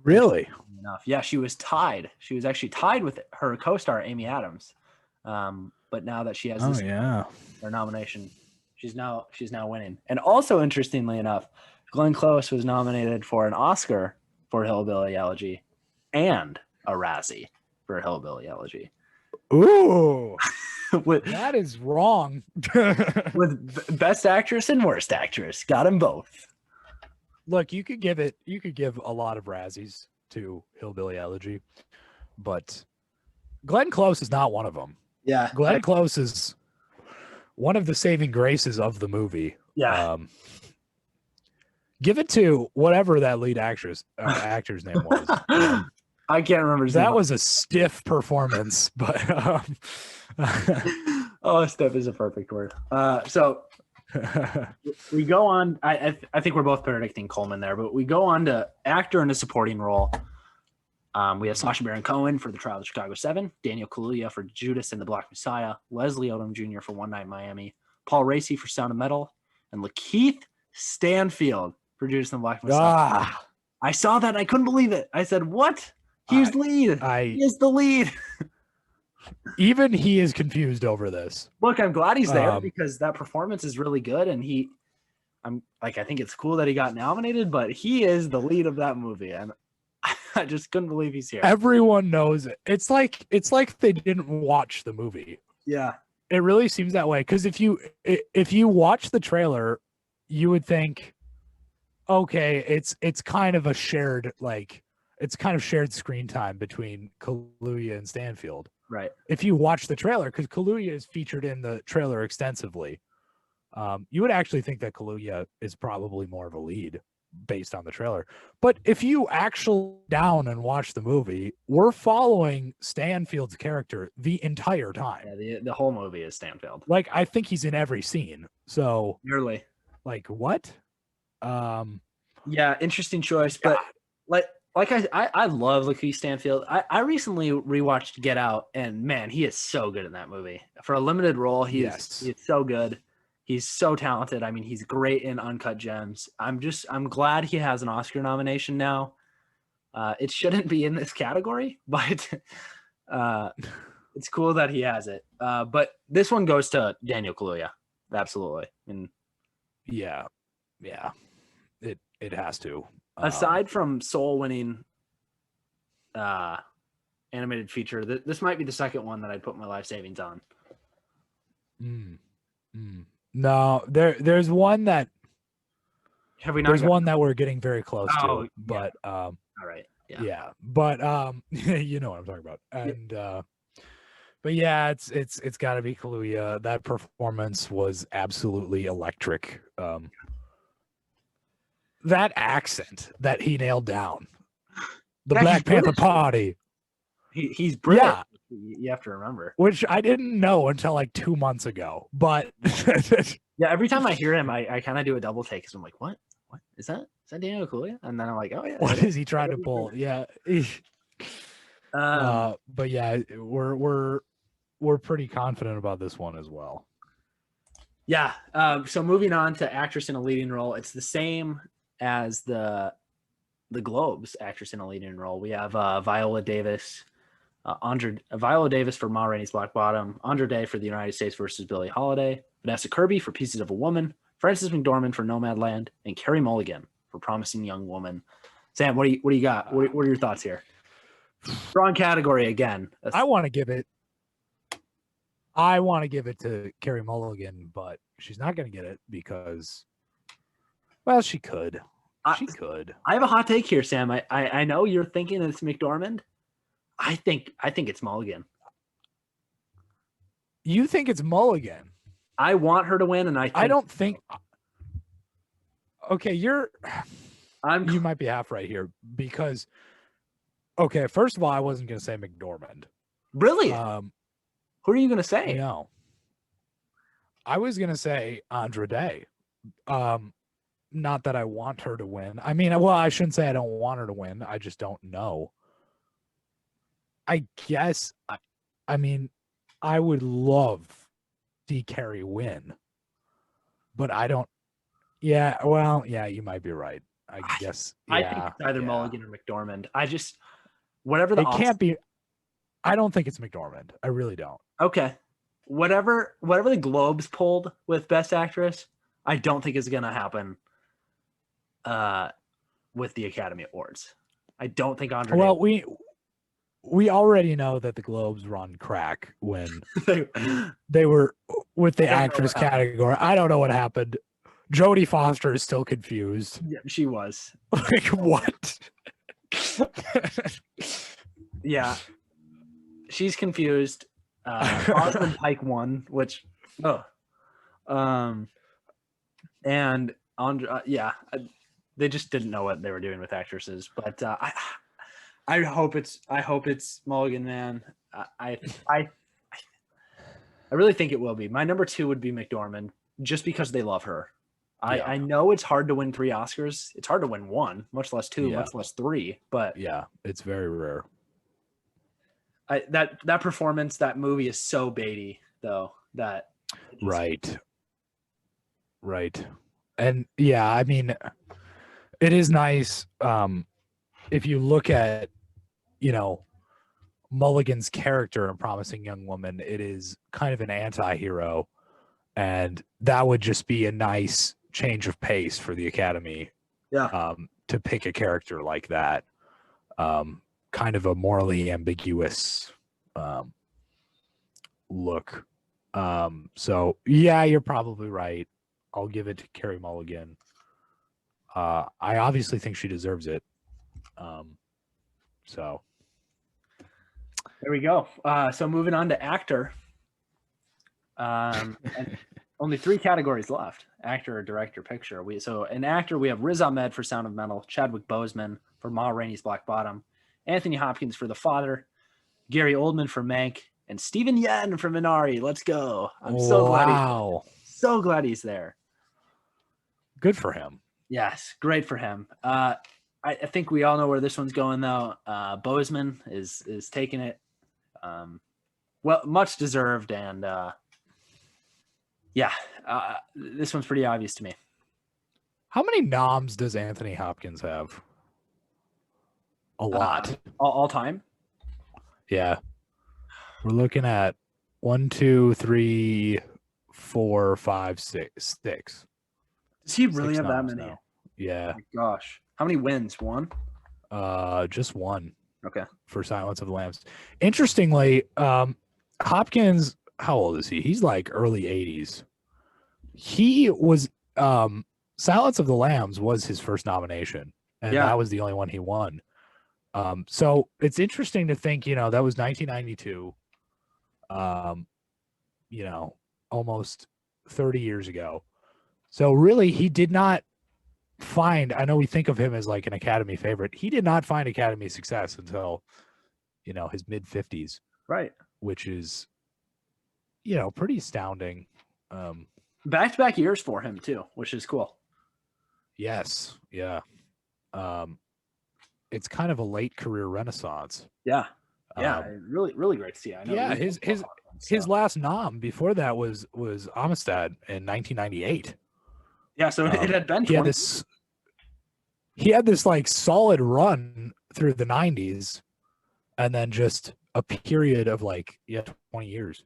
Really? Enough. Yeah, she was tied. She was actually tied with her co-star Amy Adams. But now that she has her nomination, she's now winning. And also, interestingly enough, Glenn Close was nominated for an Oscar for Hillbilly Elegy and a Razzie for Hillbilly Elegy. Ooh, that is wrong. With Best Actress and Worst Actress, got them both. Look, you could give a lot of Razzies to Hillbilly Elegy, but Glenn Close is not one of them. Yeah, Glenn Close is one of the saving graces of the movie. Yeah. Give it to whatever that lead actor's name was. I can't remember. That was a stiff performance, but oh, stiff is a perfect word. So we go on. I think we're both predicting Coleman there, but we go on to actor in a supporting role. We have Sacha Baron Cohen for The Trial of Chicago 7, Daniel Kaluuya for Judas and the Black Messiah, Leslie Odom Jr. for One Night in Miami, Paul Raci for Sound of Metal, and Lakeith Stanfield for Judas and the Black Messiah. I saw that and I couldn't believe it. I said, "What? He's the lead. He is the lead." Even he is confused over this. Look, I'm glad he's there because that performance is really good, and I think it's cool that he got nominated, but he is the lead of that movie, and I just couldn't believe he's here. Everyone knows it. It's like they didn't watch the movie. Yeah. It really seems that way, because if you watch the trailer, you would think, okay, it's kind of a shared shared screen time between Kaluuya and Stanfield. Right. If you watch the trailer, because Kaluuya is featured in the trailer extensively, you would actually think that Kaluuya is probably more of a lead based on the trailer. But if you actually down and watch the movie, we're following Stanfield's character the entire time. Yeah, the whole movie is Stanfield. Like, I think he's in every scene. So Nearly. like, what? Yeah, interesting choice. But I love Lakeith Stanfield. I recently rewatched Get Out, and man, he is so good in that movie. For a limited role, he's so good. He's so talented. I mean, he's great in Uncut Gems. I'm glad he has an Oscar nomination now. It shouldn't be in this category, but it's cool that he has it. But this one goes to Daniel Kaluuya. Absolutely. And yeah, it has to. Aside from Soul winning animated feature, this might be the second one that I'd put my life savings on. No, there's one that There's one that we're getting very close to, but all right. Yeah, but you know what I'm talking about. And but yeah, it's got to be Kaluuya. That performance was absolutely electric. That accent that he nailed down. The Black Panther Party. He's brilliant. Yeah. You have to remember. Which I didn't know until like 2 months ago. But yeah, every time I hear him, I kind of do a double take because I'm like, what is that? Is that Daniel Kaluuya? And then I'm like, oh yeah. What is he trying to pull? Yeah. But yeah, we're pretty confident about this one as well. Yeah. So moving on to actress in a leading role, it's the same as the Globes actress in a leading role. We have Viola Davis. Viola Davis for Ma Rainey's Black Bottom, Andra Day for The United States versus Billie Holiday, Vanessa Kirby for Pieces of a Woman, Frances McDormand for Nomadland, and Carey Mulligan for Promising Young Woman. Sam, what do you got? What are your thoughts here? Strong category again. I want to give it to Carey Mulligan, but she's not going to get it because, well, she could. She could. I have a hot take here, Sam. I know you're thinking it's McDormand. I think it's Mulligan. You think it's Mulligan? I want her to win, and I don't think. Okay, you might be half right here because. Okay, first of all, I wasn't going to say McDormand. Really? Who are you going to say? No. I was going to say Andra Day. Not that I want her to win. I mean, well, I shouldn't say I don't want her to win. I just don't know. I guess, I mean, I would love to see Carey win, but I don't. Yeah, well, yeah, you might be right. I guess. I think it's either Mulligan or McDormand. Whatever the. It can't be. I don't think it's McDormand. I really don't. Okay, whatever the Globes pulled with Best Actress, I don't think is going to happen. With the Academy Awards, I don't think Andra. Well, we already know that the Globes run crack when they were with the actress category. I don't know what happened. Jodie Foster is still confused. Yeah, she was. Like, what? Yeah, she's confused. Osmond Pike won, which and Andra, they just didn't know what they were doing with actresses. But I hope it's Mulligan, man. I really think it will be. My number 2 would be McDormand, just because they love her. I know it's hard to win 3 Oscars. It's hard to win 1, much less 2, much less 3. But yeah, it's very rare. That performance, that movie is so baity, though. Right. And yeah, I mean, it is nice. If you look at, Mulligan's character in Promising Young Woman, it is kind of an anti-hero, and that would just be a nice change of pace for the Academy. Yeah. To pick a character like that. kind of a morally ambiguous look. So yeah, you're probably right. I'll give it to Carey Mulligan. I obviously think she deserves it. So There we go. So moving on to actor. And only 3 categories left: actor, director, picture. So an actor, we have Riz Ahmed for Sound of Metal, Chadwick Boseman for Ma Rainey's Black Bottom, Anthony Hopkins for The Father, Gary Oldman for Mank, and Stephen Yeun for Minari. Let's go! I'm so glad he's there. Good for him. Yes, great for him. I think we all know where this one's going, though. Boseman is taking it. Well, much deserved, and this one's pretty obvious to me. How many noms does Anthony Hopkins have? A lot. All time? Yeah. We're looking at 1, 2, 3, 4, 5, 6. Does he really 6 have that noms many? now. Yeah. Oh my gosh. How many wins? 1? Just 1. Okay. For Silence of the Lambs. Interestingly, Hopkins, how old is he? He's like early 80s. He was Silence of the Lambs was his first nomination, and that was the only one he won. So it's interesting to think, that was 1992. Almost 30 years ago. So really, he did not find, I know we think of him as like an Academy favorite. He did not find Academy success until, his mid 50s. Right. Which is, pretty astounding. Back-to-back years for him too, which is cool. Yes. Yeah. It's kind of a late career renaissance. Yeah. Yeah. Really, really great to see. I know. Yeah. His last nom before that was Amistad in 1998. Yeah. So it had been 20. He had this like solid run through the 90s, and then just a period of 20 years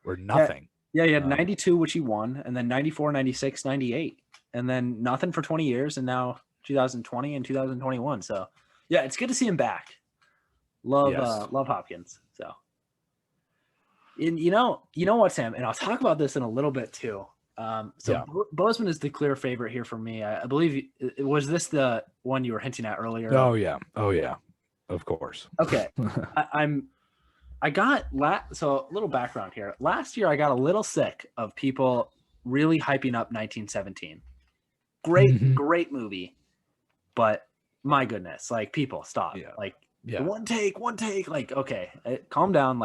or nothing. Yeah, he had 92, which he won, and then 94, 96, 98, and then nothing for 20 years, and now 2020 and 2021. So yeah, it's good to see him back. Love Hopkins. So, and you know what, Sam, and I'll talk about this in a little bit too. Boseman is the clear favorite here for me. I believe was this the one you were hinting at earlier? Oh yeah, of course. Okay, so a little background here. Last year, I got a little sick of people really hyping up 1917. Great movie, but my goodness, like people stop. Yeah. One take. Like, okay, calm down.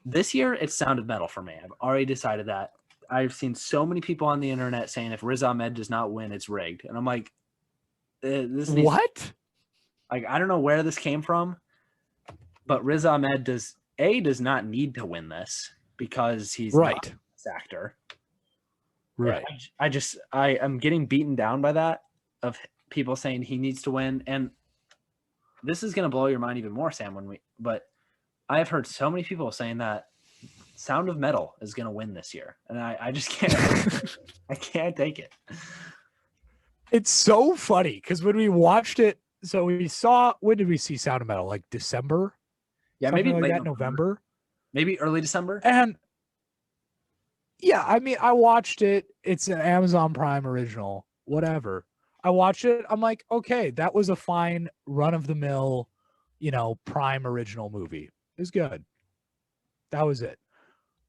This year, it's Sound of Metal for me. I've already decided that. I've seen so many people on the internet saying if Riz Ahmed does not win, it's rigged, and I'm like, what? Like, I don't know where this came from, but Riz Ahmed does not need to win this because he's not this actor. Right. I am getting beaten down by that of people saying he needs to win, and this is going to blow your mind even more, Sam. But I have heard so many people saying that Sound of Metal is going to win this year, and I just can't. I can't take it. It's so funny because when we watched it, so we saw, when did we see Sound of Metal? Like December? Yeah, something maybe like late that, November. Maybe early December. And yeah, I mean, I watched it. It's an Amazon Prime original, whatever. I watched it. I'm like, okay, that was a fine run-of-the-mill, Prime original movie. It was good. That was it.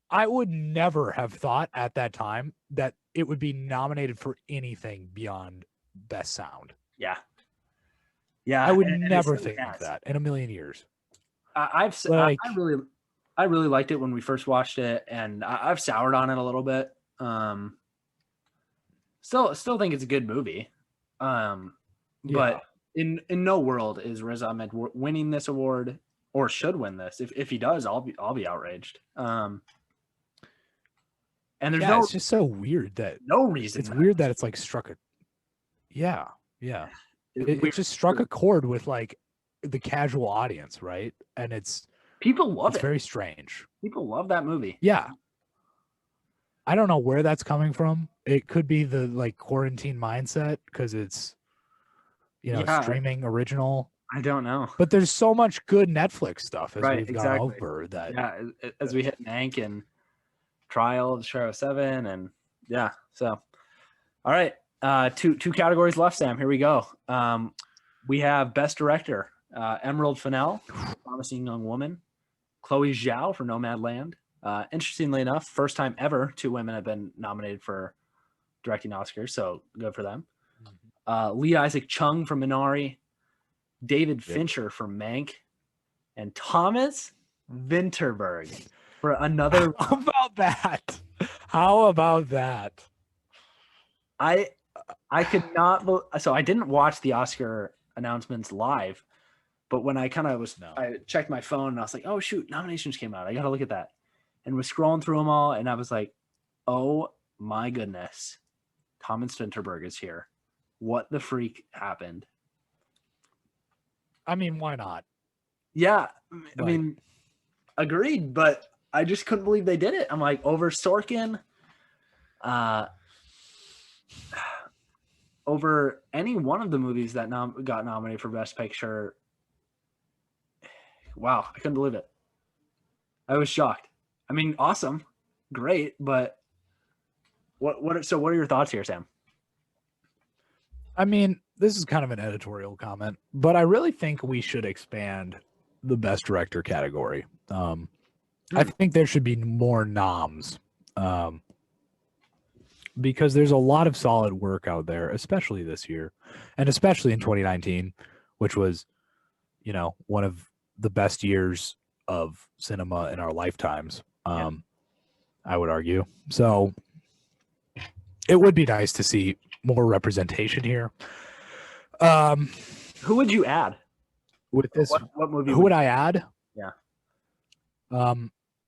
I would never have thought at that time that it would be nominated for anything beyond Best Sound. Yeah. Yeah. I would never think of that in a million years. I really liked it when we first watched it, and I've soured on it a little bit. Still think it's a good movie. But in no world is Riz Ahmed winning this award, or should win this. If he does, I'll be outraged. And there's it's just so weird that no reason. It's weird that it's like struck a. Yeah. It just struck a chord with like the casual audience, right? And people love it. It's very strange. People love that movie. Yeah. I don't know where that's coming from. It could be the like quarantine mindset because it's streaming original. I don't know. But there's so much good Netflix stuff as Right, we've exactly. gone over that. Yeah, as we hit Mank and Trial of Chicago 7, and yeah. So, all right, two categories left, Sam. Here we go. We have Best Director, Emerald Fennell, Promising Young Woman, Chloe Zhao for Nomadland. Interestingly enough, first time ever 2 women have been nominated for directing Oscars, so good for them. Lee Isaac Chung for Minari, David Fincher for Mank, and Thomas Vinterberg for another. How about that? How about that? I could not. So I didn't watch the Oscar announcements live, but when I kind of was, I checked my phone and I was like, oh shoot, nominations came out. I got to look at that, and was scrolling through them all, and I was like, oh my goodness, Thomas Vinterberg is here. What the freak happened? I mean, why not? Yeah, I mean, agreed, but I just couldn't believe they did it. I'm like, over Sorkin, over any one of the movies that got nominated for Best Picture. Wow, I couldn't believe it. I was shocked. I mean, awesome, great, but what? So, what are your thoughts here, Sam? I mean, this is kind of an editorial comment, but I really think we should expand the Best Director category. I think there should be more noms, because there's a lot of solid work out there, especially this year, and especially in 2019, which was, one of the best years of cinema in our lifetimes. I would argue. So it would be nice to see more representation here. Who would you add with this? What movie? Who would I add? Yeah.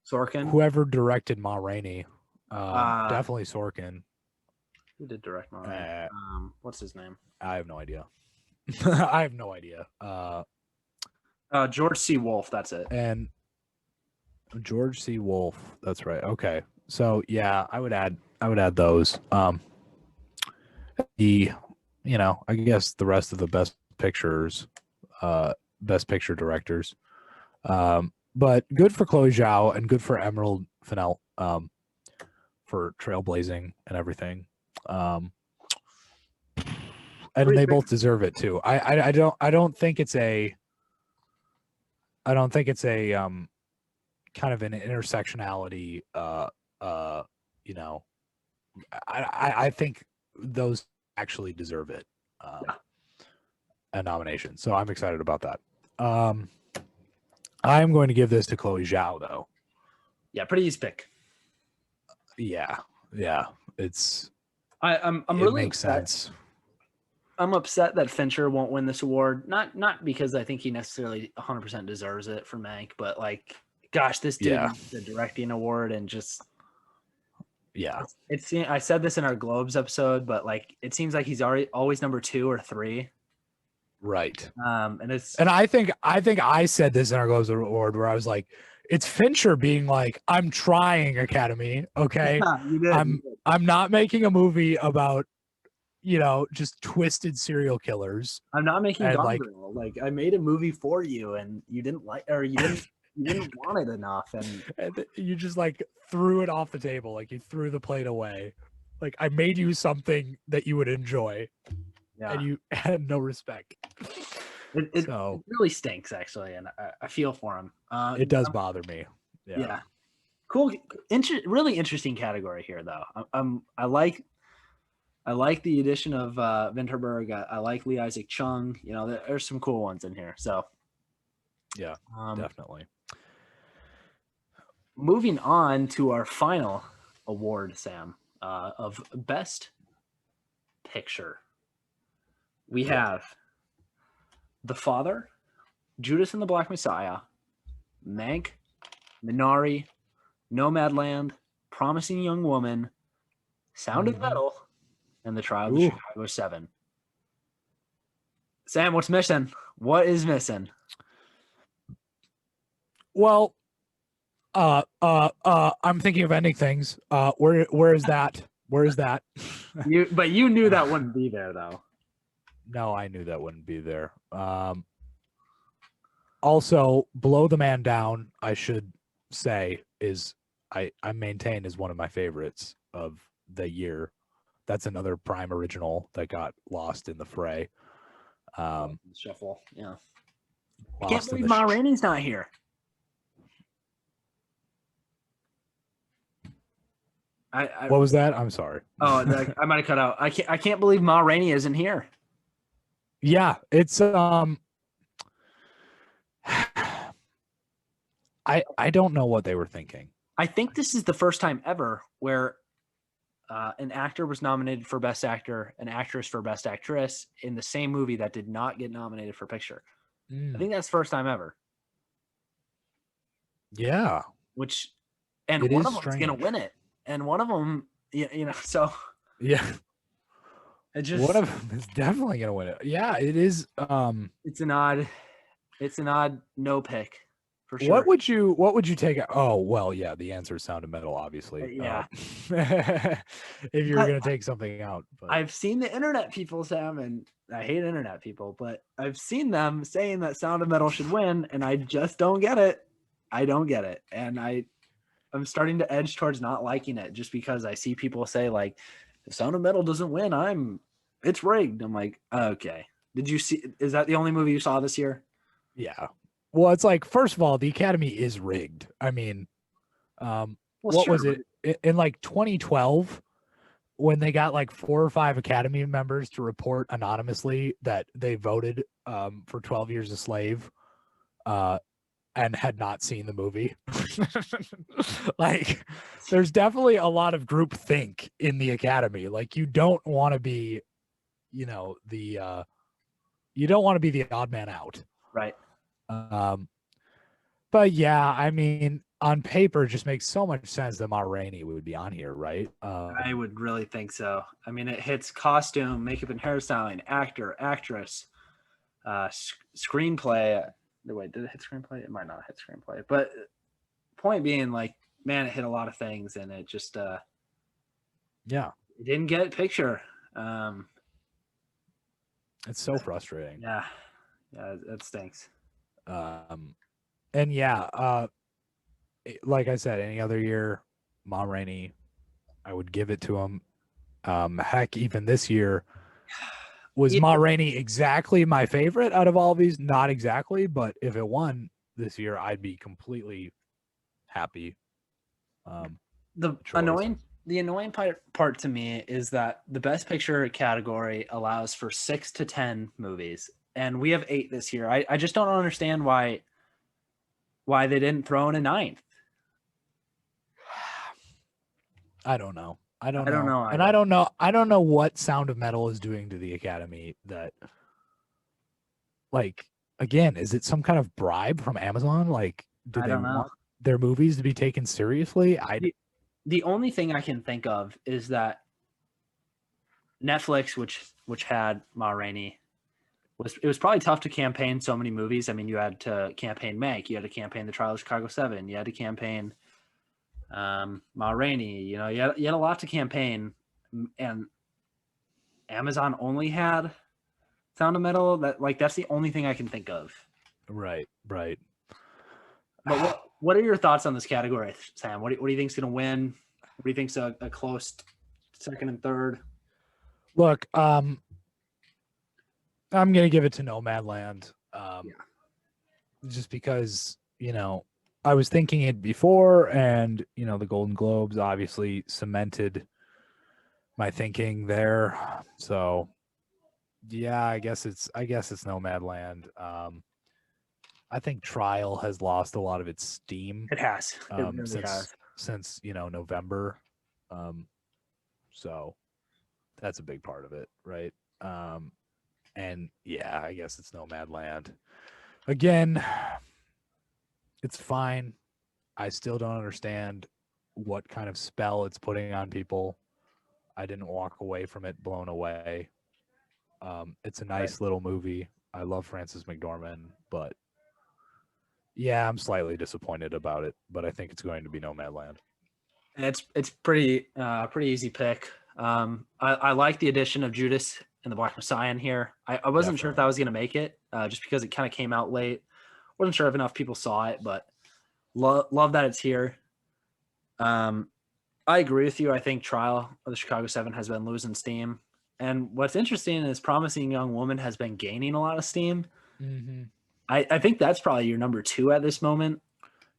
Sorkin. Whoever directed Ma Rainey. Definitely Sorkin. Who did direct Ma Rainey? What's his name? I have no idea. I have no idea. George C. Wolfe. That's it. And George C. Wolfe. That's right. Okay. So yeah, I would add those. I guess the rest of the best picture directors. But good for Chloe Zhao and good for Emerald Fennell for trailblazing and everything. And they both deserve it too. I don't think it's a kind of an intersectionality I think those actually deserve it. A nomination. So I'm excited about that. I'm going to give this to Chloe Zhao though. Yeah, pretty easy pick. Yeah. It really makes sense. I'm upset that Fincher won't win this award. Not because I think he necessarily 100% deserves it for Mank, but like, gosh, this dude needs the directing award and just. Yeah. I said this in our Globes episode, but like, it seems like he's always number 2 or 3. Right. And I think I said this in our Globes Award where I was like, it's Fincher being like, I'm trying, Academy. Okay. Yeah, you did. I'm not making a movie about, just twisted serial killers. I'm not making Gone like, Girl. Like, I made a movie for you and you didn't like, or you didn't want it enough. And you just like threw it off the table. Like you threw the plate away. Like I made you something that you would enjoy. Yeah. And you had no respect. It really stinks, actually, and I feel for him. It does bother me. Yeah. Cool. Really interesting category here, though. I like the addition of Vinterberg. I like Lee Isaac Chung. There's some cool ones in here. So, yeah, definitely. Moving on to our final award, Sam, of Best Picture. We have The Father, Judas and the Black Messiah, Mank, Minari, Nomadland, Promising Young Woman, Sound of Metal, and The Trial of Chicago 7. Sam, what's missing? What is missing? Well, I'm thinking of ending things. Where is that? Where is that? But you knew that wouldn't be there, though. No, I knew that wouldn't be there. Also, Blow the Man Down, I should say, is I maintain is one of my favorites of the year. That's another Prime original that got lost in the fray. Shuffle. Yeah. I can't Lost in believe the Ma Rainey's not here. What was that? I'm sorry. Oh, I might have cut out. I can't believe Ma Rainey isn't here. Yeah, it's I don't know what they were thinking. I think this is the first time ever where an actor was nominated for Best Actor, an actress for Best Actress in the same movie that did not get nominated for Picture. I think that's the first time ever. Yeah. And it one is of them is going to win it. And one of them, so. Yeah. It just, one of them is definitely going to win it. Yeah, it is. It's an odd no pick. For sure. What would you take? Oh, well, yeah, the answer is Sound of Metal, obviously. Yeah. If you were going to take something out. But. I've seen the internet people, Sam, and I hate internet people, but I've seen them saying that Sound of Metal should win, and I just don't get it. I don't get it. And I'm starting to edge towards not liking it just because I see people say, like, if Sound of Metal doesn't win, it's rigged. I'm like, okay. Is that the only movie you saw this year? Yeah. Well, it's like, first of all, the Academy is rigged. I mean, what was it in like 2012 when they got like 4 or 5 Academy members to report anonymously that they voted for 12 Years a Slave and had not seen the movie? Like, there's definitely a lot of groupthink in the Academy. Like, you don't want to be, you don't want to be the odd man out. Right. But yeah, I mean, on paper, it just makes so much sense that Ma Rainey would be on here, right? I would really think so. I mean, it hits costume, makeup, and hairstyling, actor, actress, screenplay. Wait, did it hit screenplay? It might not hit screenplay. But point being, like, man, it hit a lot of things, and it just yeah, it didn't get picture. It's so frustrating. Yeah, it stinks. And yeah, like I said, any other year, Ma Rainey, I would give it to him. Heck, even this year, was Ma Rainey exactly my favorite out of all of these? Not exactly, but if it won this year, I'd be completely happy. The annoying part to me is that the Best Picture category allows for 6 to 10 movies, and we have 8 this year. I just don't understand why they didn't throw in a 9th. I don't know. I don't know. And I don't know what Sound of Metal is doing to the Academy that, like, again, is it some kind of bribe from Amazon? Like, do they want their movies to be taken seriously? The only thing I can think of is that Netflix, which had Ma Rainey, it was probably tough to campaign so many movies. I mean, you had to campaign Mank, you had to campaign The Trial of Chicago 7, you had to campaign Ma Rainey. You had a lot to campaign, and Amazon only had Sound of Metal. That's the only thing I can think of. Right. But what are your thoughts on this category, Sam? What do you think's going to win? What do you think's a close second and third? Look, I'm going to give it to Nomadland. Just because, I was thinking it before, and, the Golden Globes obviously cemented my thinking there. So yeah, I guess it's Nomadland. I think Trial has lost a lot of its steam. It has. It really has. Since November. So that's a big part of it, right? And yeah, I guess it's Nomadland. Again, it's fine. I still don't understand what kind of spell it's putting on people. I didn't walk away from it blown away. It's a nice little movie. I love Frances McDormand, but yeah, I'm slightly disappointed about it, but I think it's going to be Nomadland. It's pretty easy pick. I like the addition of Judas and the Black Messiah in here. I wasn't sure if that was going to make it, just because it kind of came out late. wasn't sure if enough people saw it, but love that it's here. I agree with you. I think Trial of the Chicago 7 has been losing steam. And what's interesting is Promising Young Woman has been gaining a lot of steam. Mm-hmm. I think that's probably your number 2 at this moment.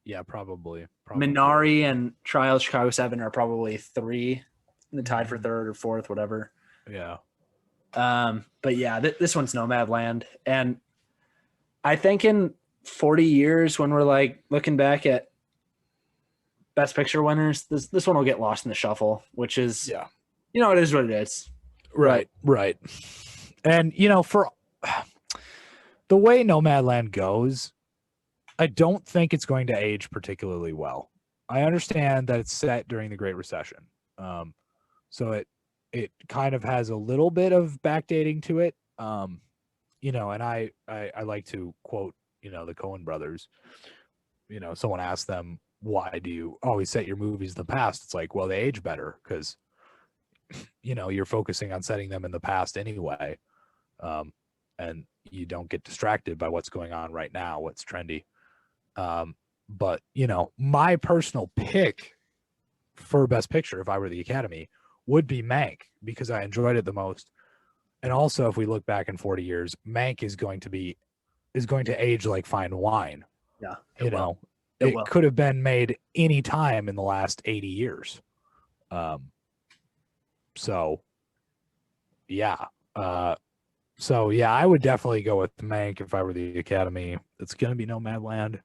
Yeah, probably. Minari and Trial of Chicago 7 are probably 3, the tied for 3rd or 4th, whatever. Yeah. But yeah, this one's Nomadland. And I think in 40 years, when we're like looking back at Best Picture winners, this one will get lost in the shuffle, which is, Yeah. It is what it is. Right. And, for the way Nomadland goes, I don't think it's going to age particularly well. I understand that it's set during the Great Recession. So it kind of has a little bit of backdating to it. And I like to quote, the Coen brothers. Someone asked them, why do you always set your movies in the past? It's like, well, they age better because you're focusing on setting them in the past anyway. And you don't get distracted by what's going on right now, what's trendy. But my personal pick for Best Picture, if I were the Academy, would be Mank, because I enjoyed it the most. And also, if we look back in 40 years, Mank is going to age like fine wine. Yeah. It could have been made any time in the last 80 years. So yeah, I would definitely go with Mank if I were the Academy. It's going to be Nomadland,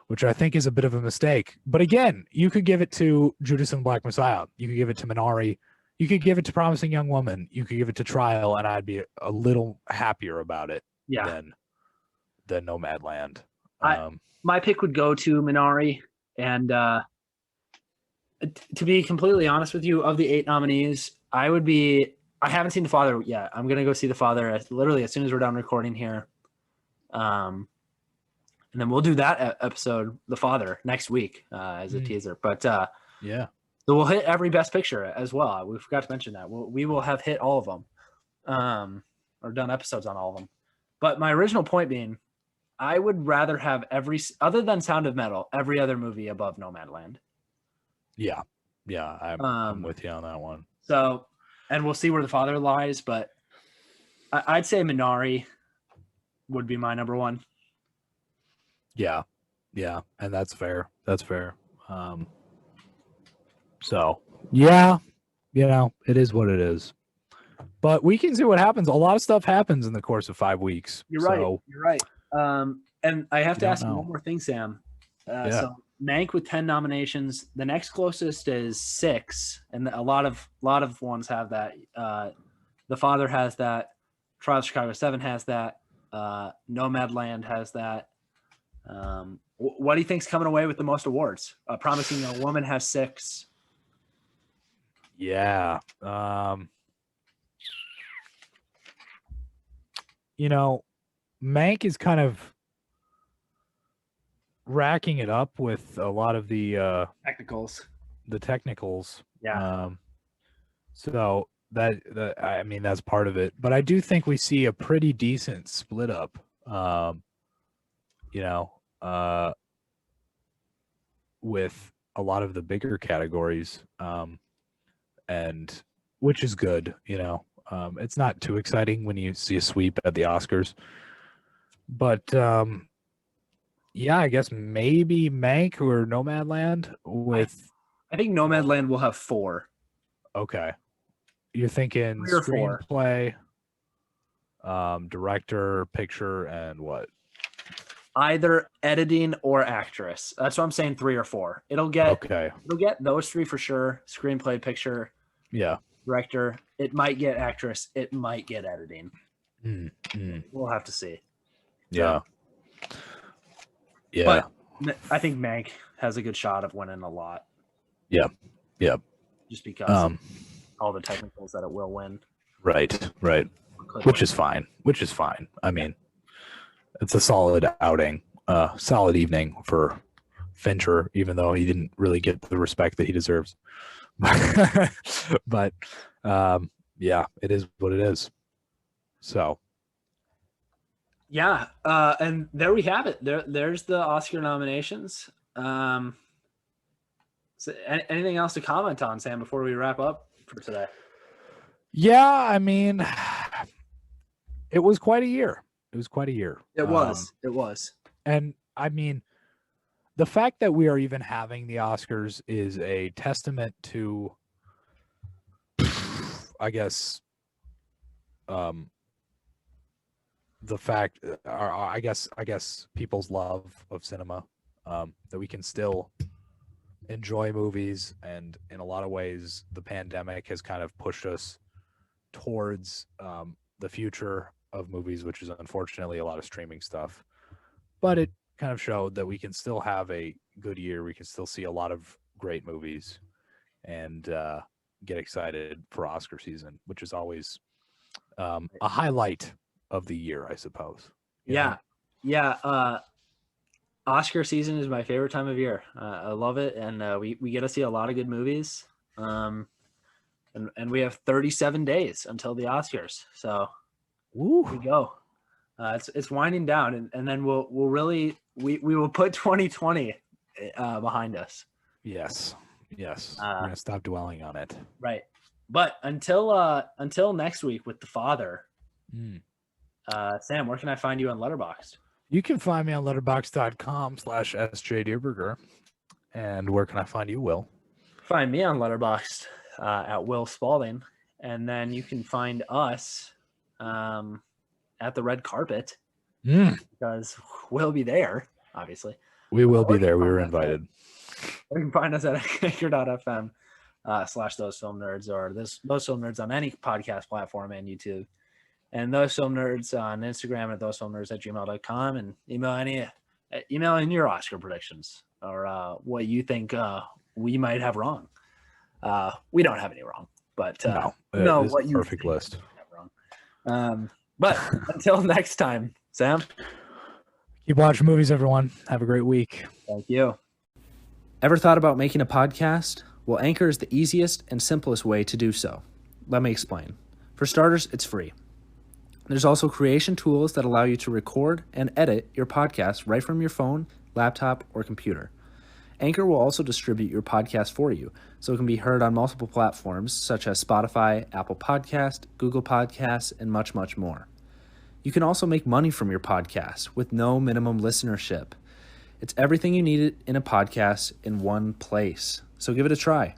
which I think is a bit of a mistake. But again, you could give it to Judas and the Black Messiah. You could give it to Minari. You could give it to Promising Young Woman. You could give it to Trial, and I'd be a little happier about it than Nomadland. My pick would go to Minari. And to be completely honest with you, of the 8 nominees, I haven't seen The Father yet. I'm going to go see The Father literally as soon as we're done recording here. And then we'll do that episode, The Father, next week as a teaser. But yeah. So we'll hit every Best Picture as well. We forgot to mention that. We will have hit all of them or done episodes on all of them. But my original point being, I would rather have other than Sound of Metal, every other movie above Nomadland. Yeah. I'm with you on that one. So, and we'll see where The Father lies, but I'd say Minari would be my number 1. Yeah, and that's fair. So yeah, it is what it is. But we can see what happens. A lot of stuff happens in the course of 5 weeks. You're right. And I have to ask you one more thing, Sam. So Mank with 10 nominations. The next closest is 6, and a lot of ones have that. The Father has that. Trial of Chicago 7 has that. Nomadland has that. What do you think's coming away with the most awards? Promising Young Woman has 6. Yeah. Mank is kind of racking it up with a lot of the technicals. Yeah. So that's part of it. But I do think we see a pretty decent split up. With a lot of the bigger categories, and which is good. It's not too exciting when you see a sweep at the Oscars, but I guess maybe Mank or Nomadland with. I think Nomadland will have 4. Okay, you're thinking 3 or 4. Screenplay, director, picture, and what? Either editing or actress. That's what I'm saying. 3 or 4. It'll get those 3 for sure. Screenplay, picture, director. It might get actress. It might get editing. We'll have to see. Yeah. But I think Mank has a good shot of winning a lot. Yeah. Just because of all the technicals that it will win. Right. Which is fine. I mean, it's a solid outing, solid evening for Fincher, even though he didn't really get the respect that he deserves. But it is what it is. So Yeah, and there we have it. There's the Oscar nominations. So anything else to comment on, Sam, before we wrap up for today? Yeah, I mean, it was quite a year. It was quite a year. It was. And I mean, the fact that we are even having the Oscars is a testament to, I guess, the fact, I guess people's love of cinema, that we can still enjoy movies, and in a lot of ways, the pandemic has kind of pushed us towards the future of movies, which is unfortunately a lot of streaming stuff. But it kind of showed that we can still have a good year. We can still see a lot of great movies, and get excited for Oscar season, which is always a highlight of the year, I suppose. You know? Yeah. Oscar season is my favorite time of year. I love it, and we get to see a lot of good movies. And we have 37 days until the Oscars, so Woo. here we go. It's winding down, and then we'll really we will put 2020 behind us. Yes. We're gonna stop dwelling on it. Right. But until next week with the Father, Sam, where can I find you on Letterboxd? You can find me on letterboxd.com/sjdierberger. And where can I find you, Will? Find me on Letterboxd at willspalding, and then you can find us at the red carpet because we'll be there, obviously. We will be there. We were invited. You can find us at anchor.fm /those film nerds, or those film nerds on any podcast platform and YouTube. And those film nerds on Instagram at thosefilmnerds@gmail.com, and email in your Oscar predictions or what you think we might have wrong. We don't have any wrong, but no, what you perfect list. Have wrong. But until next time, Sam. Keep watching movies, everyone. Have a great week. Thank you. Ever thought about making a podcast? Well, Anchor is the easiest and simplest way to do so. Let me explain. For starters, it's free. There's also creation tools that allow you to record and edit your podcast right from your phone, laptop, or computer. Anchor will also distribute your podcast for you, so it can be heard on multiple platforms such as Spotify, Apple Podcast, Google Podcasts, and much, much more. You can also make money from your podcast with no minimum listenership. It's everything you need in a podcast in one place, so give it a try.